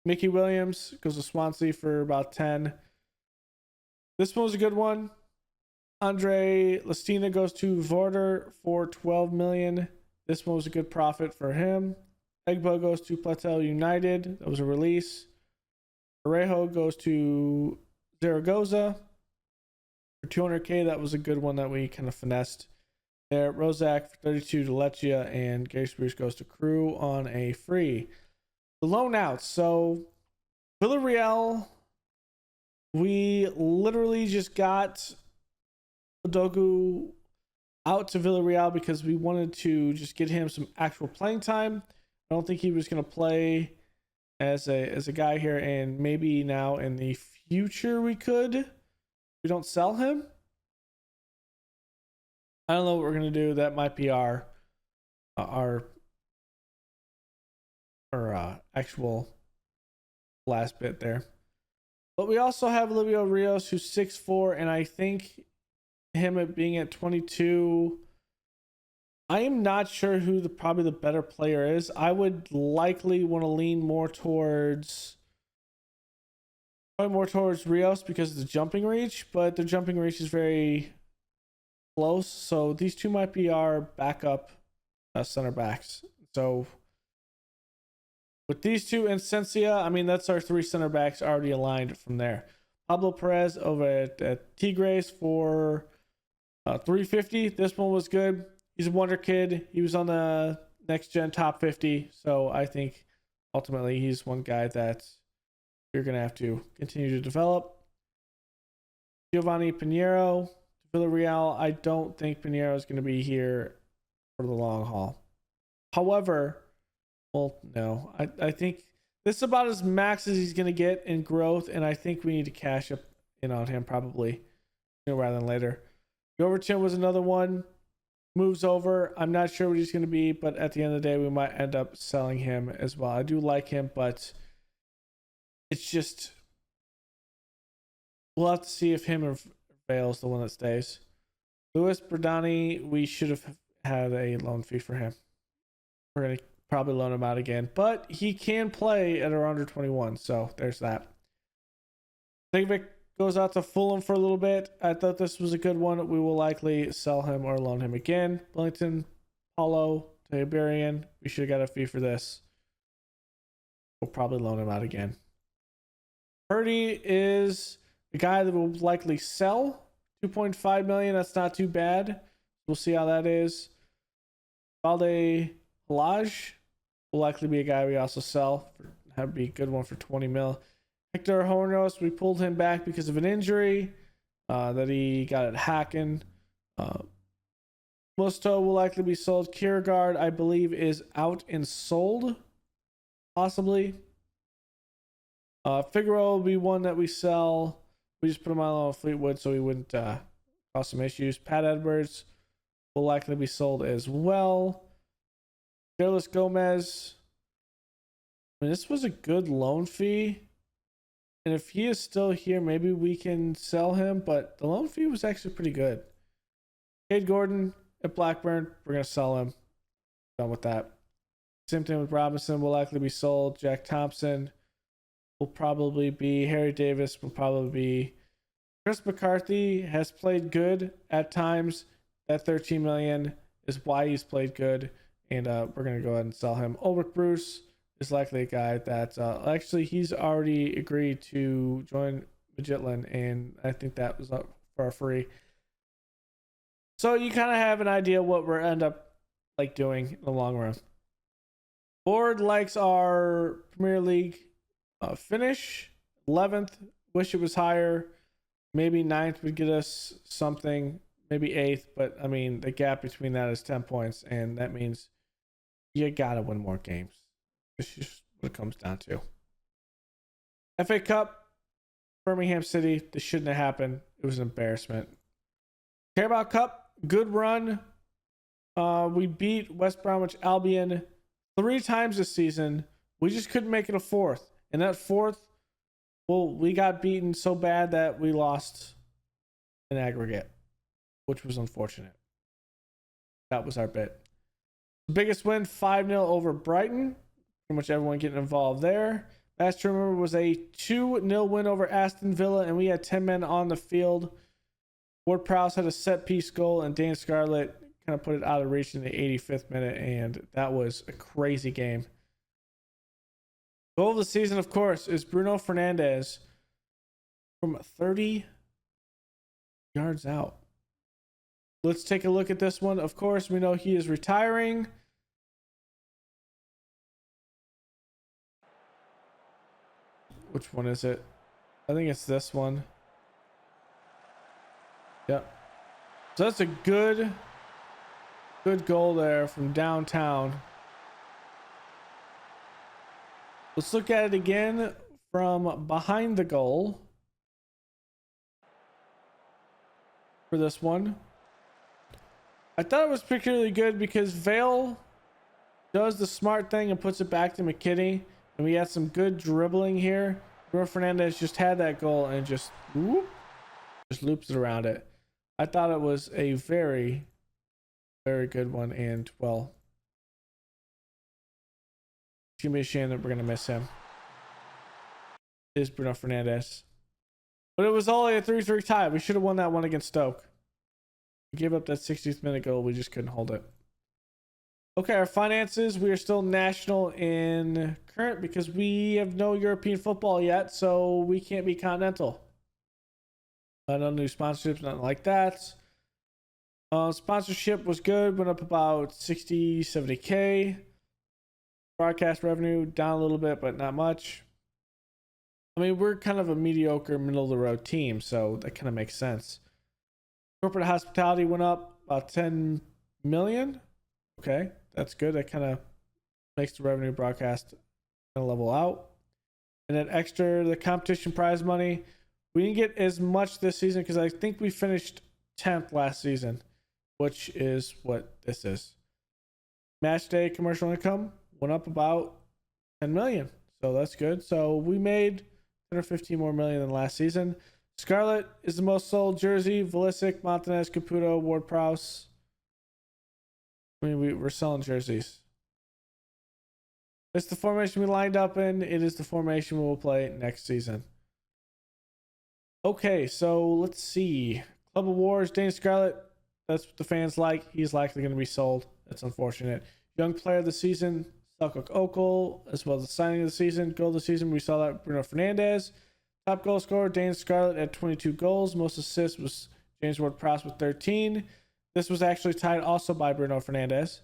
Mickey Williams goes to Swansea for about 10. This one was a good one. Andre Lastina goes to Vorder for 12 million. This one was a good profit for him. Egbo goes to Platel United. That was a release. Parejo goes to Zaragoza for 200k. That was a good one that we kind of finessed there. Rozak for 32 to Lecce, and Gary Spruce goes to Crew on a free. The loan outs. So Villarreal, we literally just got Odogu out to Villarreal because we wanted to just get him some actual playing time. I don't think he was going to play as a guy here, and maybe now in the future we don't sell him. I don't know what we're going to do. That might be our actual last bit there. But we also have Livio Rios, who's 6'4", and I think him at being at 22, I am not sure who probably the better player is. I would likely want to lean more towards Rios because of the jumping reach, but the jumping reach is very close. So these two might be our backup center backs. So with these two and Sensia, I mean, that's our three center backs already aligned from there. Pablo Perez over at Tigres for 350. This one was good. He's a wonder kid. He was on the next gen top 50. So I think ultimately he's one guy that you're going to have to continue to develop. Giovanni Pinheiro, Villarreal. I don't think Pinheiro is going to be here for the long haul. However, well, no, I think this is about as max as he's going to get in growth, and I think we need to cash up in on him probably sooner rather than later. Overton was another one. Moves over. I'm not sure what he's going to be, but at the end of the day, we might end up selling him as well. I do like him, but it's just we'll have to see if him or Vale's the one that stays. Luis Berdani, we should have had a loan fee for him. We're going to probably loan him out again, but he can play at or under 21, so there's that. Stegovic goes out to Fulham for a little bit. I thought this was a good one. We will likely sell him or loan him again. Wellington, Paulo, Iberian. We should have got a fee for this. We'll probably loan him out again. Purdy is the guy that will likely sell. 2.5 million. That's not too bad. We'll see how that is. Valde Halaj will likely be a guy we also sell. That'd be a good one for 20 mil. Hector Hornos, we pulled him back because of an injury that he got at Hacken. Musto will likely be sold. Kiergaard, I believe, is out and sold. Possibly. Figueroa will be one that we sell. We just put him on Fleetwood so he wouldn't cause some issues. Pat Edwards will likely be sold as well. Carlos Gomez. I mean, this was a good loan fee. And if he is still here, maybe we can sell him. But the loan fee was actually pretty good. Cade Gordon at Blackburn. We're going to sell him. Done with that. Same thing with Robinson. Will likely be sold. Jack Thompson will probably be. Harry Davis will probably be. Chris McCarthy has played good at times. That 13 million is why he's played good. And we're going to go ahead and sell him. Ulrich Bruce is likely a guy that actually he's already agreed to join Midtjylland, and I think that was up for free. So you kind of have an idea what we're end up like doing in the long run. Board likes our Premier League finish. 11th. Wish it was higher. Maybe 9th would get us something. Maybe 8th, but I mean the gap between that is 10 points, and that means you gotta win more games. It's just what it comes down to. FA Cup, Birmingham City. This shouldn't have happened. It was an embarrassment. Carabao Cup, good run. We beat West Bromwich Albion 3 times this season. We just couldn't make it a 4th. And that 4th, well, we got beaten so bad that we lost in aggregate, which was unfortunate. That was our bit. The biggest win, 5-0 over Brighton. Pretty much everyone getting involved there. Last to remember was a 2-0 win over Aston Villa, and we had 10 men on the field. Ward Prowse had a set-piece goal, and Dan Scarlett kind of put it out of reach in the 85th minute, and that was a crazy game. Goal of the season, of course, is Bruno Fernandes from 30 yards out. Let's take a look at this one. Of course, we know he is retiring. Which one is it? I think it's this one. Yep. So that's a good goal there from downtown. Let's look at it again from behind the goal for this one. I thought it was particularly good because Vale does the smart thing and puts it back to McKinney. And we had some good dribbling here. Bruno Fernandes just had that goal and just loops it around it. I thought it was a very, very good one. And, well, it's going to be a shame that we're going to miss him. It is Bruno Fernandes. But it was only a 3-3 tie. We should have won that one against Stoke. We gave up that 60th minute goal. We just couldn't hold it. Okay, our finances. We are still national in current because we have no European football yet, so we can't be continental. No new sponsorships, nothing like that. Sponsorship was good, went up about 60, 70K. Broadcast revenue down a little bit, but not much. I mean, we're kind of a mediocre, middle-of-the-road team, so that kind of makes sense. Corporate hospitality went up about 10 million. Okay, that's good. That kind of makes the revenue broadcast kind of level out. And then extra, the competition prize money. We didn't get as much this season because I think we finished 10th last season, which is what this is. Match day commercial income went up about 10 million. So that's good. So we made 10 or 15 more million than last season. Scarlett is the most sold jersey. Velisic, Montanez, Caputo, Ward Prowse. I mean, we're selling jerseys. It's the formation we lined up in. It is the formation we will play next season. Okay, so let's see. Club Awards, Dane Scarlett. That's what the fans like. He's likely going to be sold. That's unfortunate. Young Player of the Season, Selçuk Okul, as well as the signing of the season. Goal of the season, we saw that Bruno Fernandes. Top goal scorer, Dane Scarlett at 22 goals. Most assists was James Ward-Prowse with 13. This was actually tied also by Bruno Fernandes.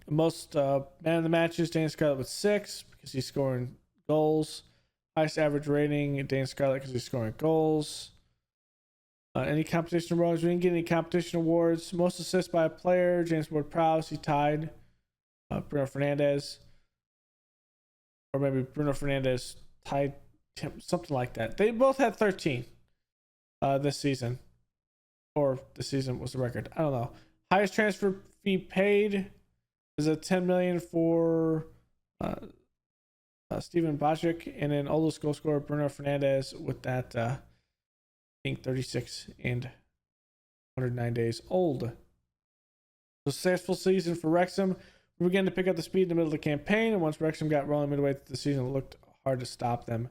Most man of the matches, Dane Scarlett with 6 because he's scoring goals. Highest average rating, Dane Scarlett because he's scoring goals. Any competition awards? We didn't get any competition awards. Most assists by a player, James Ward-Prowse. He tied Bruno Fernandes. Or maybe Bruno Fernandes tied him, something like that. They both had 13 this season. Or the season was the record. I don't know. Highest transfer fee paid is a 10 million for Steven Bajic, and then oldest goal scorer Bruno Fernandes with that I think 36 and 109 days old. Successful season for Wrexham. We began to pick up the speed in the middle of the campaign, and once Wrexham got rolling midway through the season, it looked hard to stop them.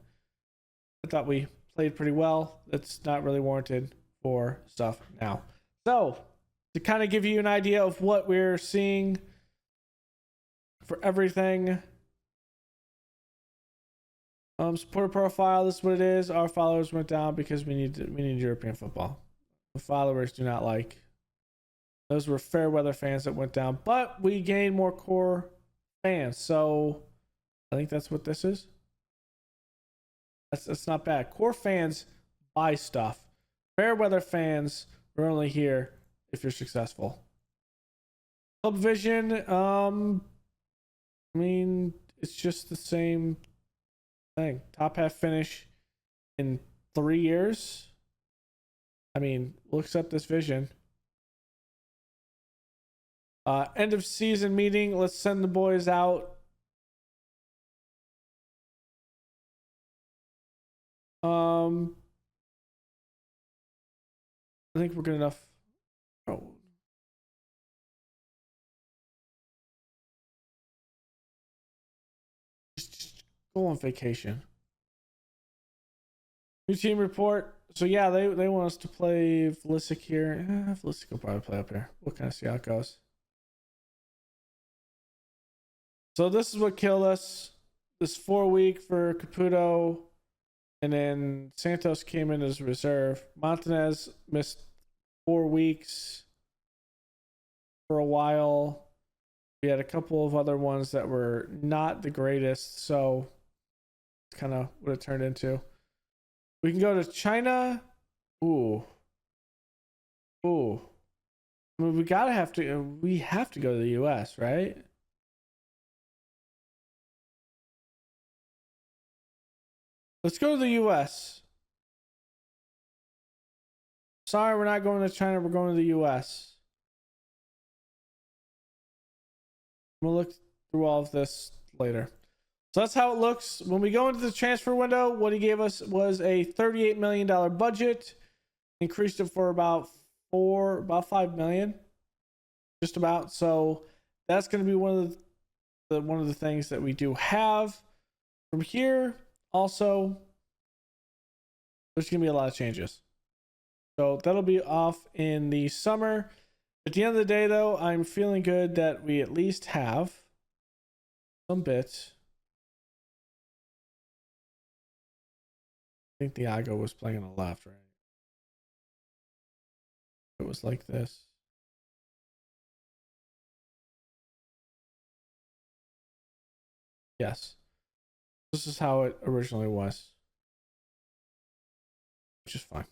I thought we played pretty well. That's not really warranted for stuff now. So, to kind of give you an idea of what we're seeing for everything. Supporter profile, this is what it is. Our followers went down because we need European football. The followers do not like. Those were fair weather fans that went down, but we gained more core fans. So I think that's what this is. That's not bad. Core fans buy stuff. Fair weather fans are only here if you're successful. Club vision, I mean, it's just the same thing. Top half finish in 3 years. I mean, we'll accept this vision. End of season meeting. Let's send the boys out. I think we're good enough. Oh. Just go on vacation. New team report. So yeah, they want us to play Vlasic here. Vlasic will probably play up here. We'll kind of see how it goes. So this is what killed us. This 4 week for Caputo. And then Santos came in as reserve. Montanez missed 4 weeks for a while. We had a couple of other ones that were not the greatest. So it's kind of what it turned into. We can go to China. Ooh. I mean, we have to go to the US, right? Let's go to the US. Sorry, we're not going to China. We're going to the US. We'll look through all of this later. So that's how it looks. When we go into the transfer window, what he gave us was a $38 million budget. Increased it for about 5 million. Just about. So that's going to be one of the things that we do have. From here, also, there's going to be a lot of changes. So that'll be off in the summer. At the end of the day, though, I'm feeling good that we at least have some bits. I think Thiago was playing on the left, right? It was like this. Yes. This is how it originally was. Which is fine.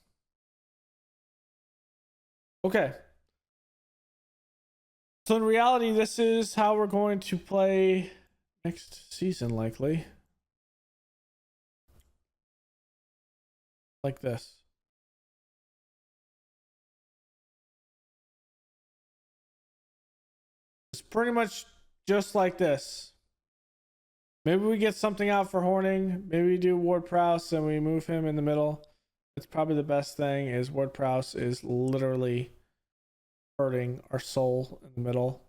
Okay. So in reality, this is how we're going to play next season, likely. Like this. It's pretty much just like this. Maybe we get something out for Horning. Maybe we do Ward-Prowse and we move him in the middle. It's probably the best thing is Ward-Prowse is literally hurting our soul in the middle.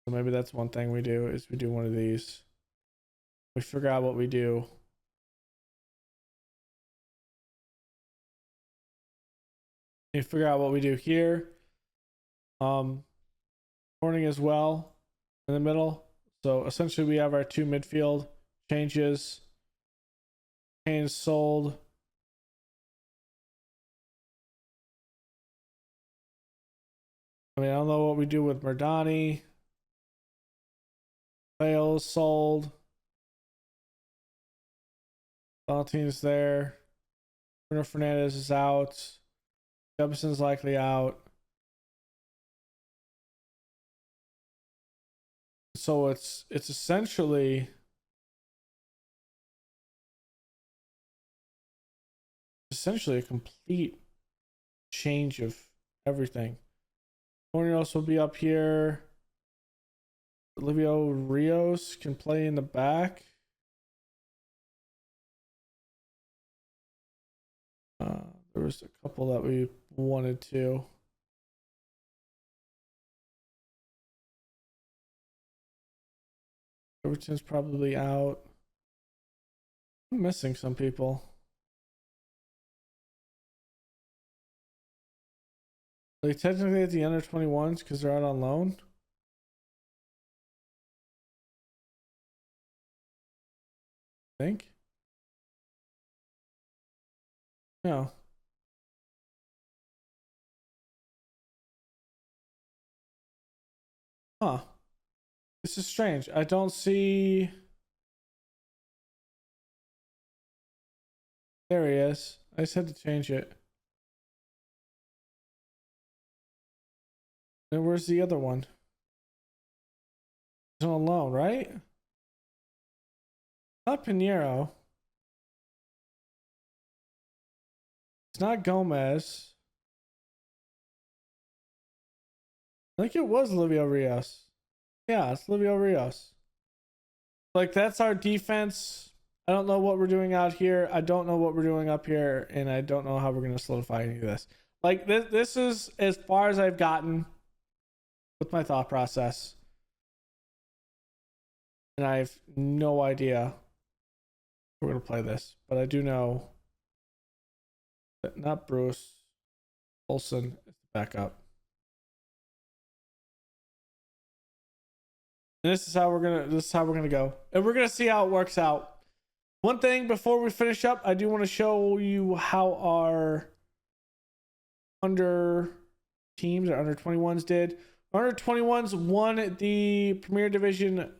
So maybe that's one thing we do is we do one of these. We figure out what we do and figure out what we do here. Corning as well in the middle. So essentially we have our two midfield changes. Kane sold. I mean, I don't know what we do with Merdani. Bale's sold. Valentine's there. Bruno Fernandes is out. Jefferson's likely out. So it's essentially a complete change of everything. Cornelius will be up here. Olivio Rios can play in the back. There was a couple that we wanted to. Everton's probably out. I'm missing some people. Are they technically at the under 21s because they're out on loan? I think. No. Huh. This is strange. I don't see. There he is. I just had to change it. And where's the other one? He's on loan, right? Not Pinheiro. It's not Gomez. I think it was Livio Rios. Yeah, it's Livio Rios. Like, that's our defense. I don't know what we're doing out here. I don't know what we're doing up here. And I don't know how we're going to solidify any of this. Like, this is as far as I've gotten with my thought process. And I have no idea we're going to play this. But I do know that not Bruce. Olsen is the backup. And this is how we're gonna go. And we're gonna see how it works out. One thing before we finish up, I do want to show you how our under teams or under 21s did. Our under 21s won the Premier Division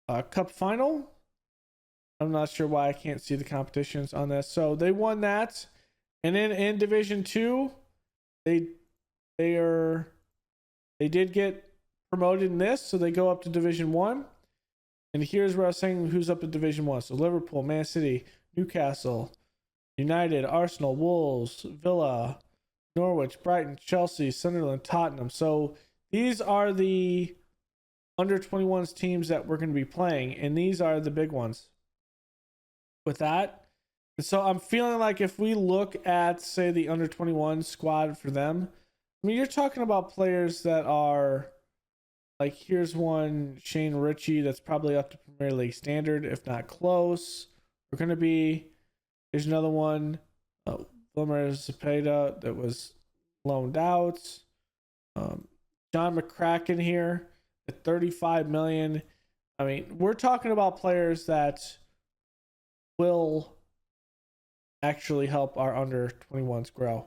Cup final. I'm not sure why I can't see the competitions on this. So they won that. And then in Division 2, they did get promoted in this, so they go up to Division 1. And here's where I was saying who's up in Division 1. So Liverpool, Man City, Newcastle, United, Arsenal, Wolves, Villa, Norwich, Brighton, Chelsea, Sunderland, Tottenham. So these are the under 21s teams that we're going to be playing, and these are the big ones with that. And so I'm feeling like if we look at, say, the under 21 squad for them, I mean, you're talking about players that are like, here's one, Shane Ritchie, that's probably up to Premier League standard, if not close. We're going to be, here's another one, Wilmer Zepeda, that was loaned out. John McCracken here at 35 million. I mean, we're talking about players that will actually help our under 21s grow.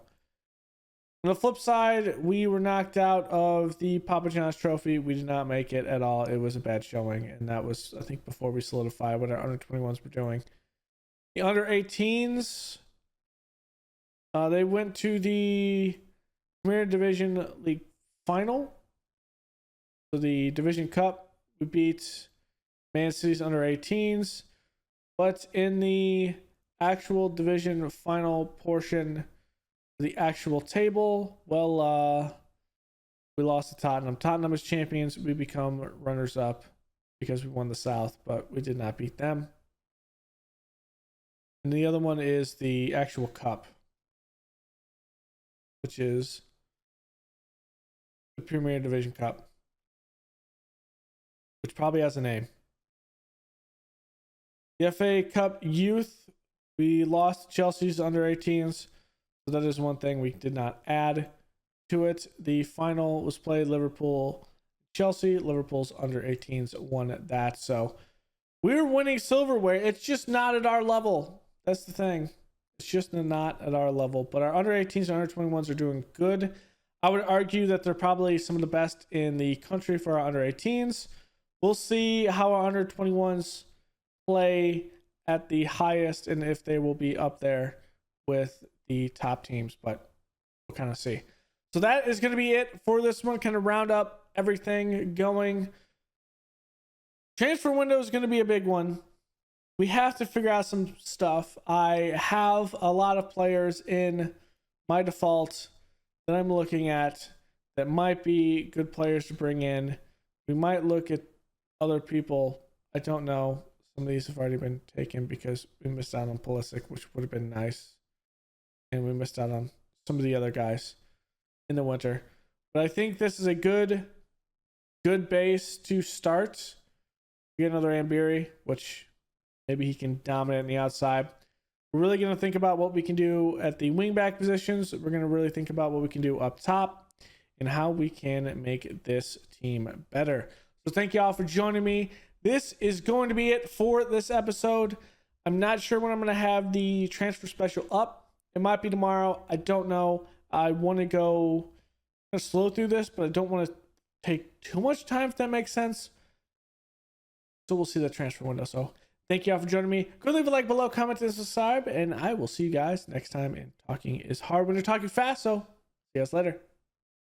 On the flip side, we were knocked out of the Papa John's Trophy. We did not make it at all. It was a bad showing, and that was, I think, before we solidified what our under 21s were doing. The under 18s, they went to the Premier Division League final. So the Division Cup, we beat Man City's under 18s. But in the actual division final portion, the actual table, well, we lost to Tottenham. Tottenham is champions. We become runners up because we won the South, but we did not beat them. And the other one is the actual cup, which is the Premier Division Cup, which probably has a name. The FA Cup Youth, we lost to Chelsea's under 18s. So that is one thing we did not add to it. The final was played Liverpool Chelsea. Liverpool's under 18s won that. So we're winning silverware. It's just not at our level. That's the thing. It's just not at our level. But our under 18s and under 21s are doing good. I would argue that they're probably some of the best in the country for our under 18s. We'll see how our under 21s play at the highest and if they will be up there with the top teams, but we'll kind of see. So that is going to be it for this one. Kind of round up everything going. Transfer window is going to be a big one. We have to figure out some stuff. I have a lot of players in my default that I'm looking at that might be good players to bring in. We might look at other people. I don't know. Some of these have already been taken because we missed out on Pulisic, which would have been nice. And we missed out on some of the other guys in the winter. But I think this is a good base to start. We get another Ambiri, which maybe he can dominate on the outside. We're really going to think about what we can do at the wingback positions. We're going to really think about what we can do up top and how we can make this team better. So thank you all for joining me. This is going to be it for this episode. I'm not sure when I'm going to have the transfer special up. It might be tomorrow. I don't know. I want to go kind of slow through this, but I don't want to take too much time, if that makes sense. So we'll see the transfer window. So thank you all for joining me. Go leave a like below, comment, and subscribe, and I will see you guys next time. And talking is hard when you're talking fast. So see you guys later.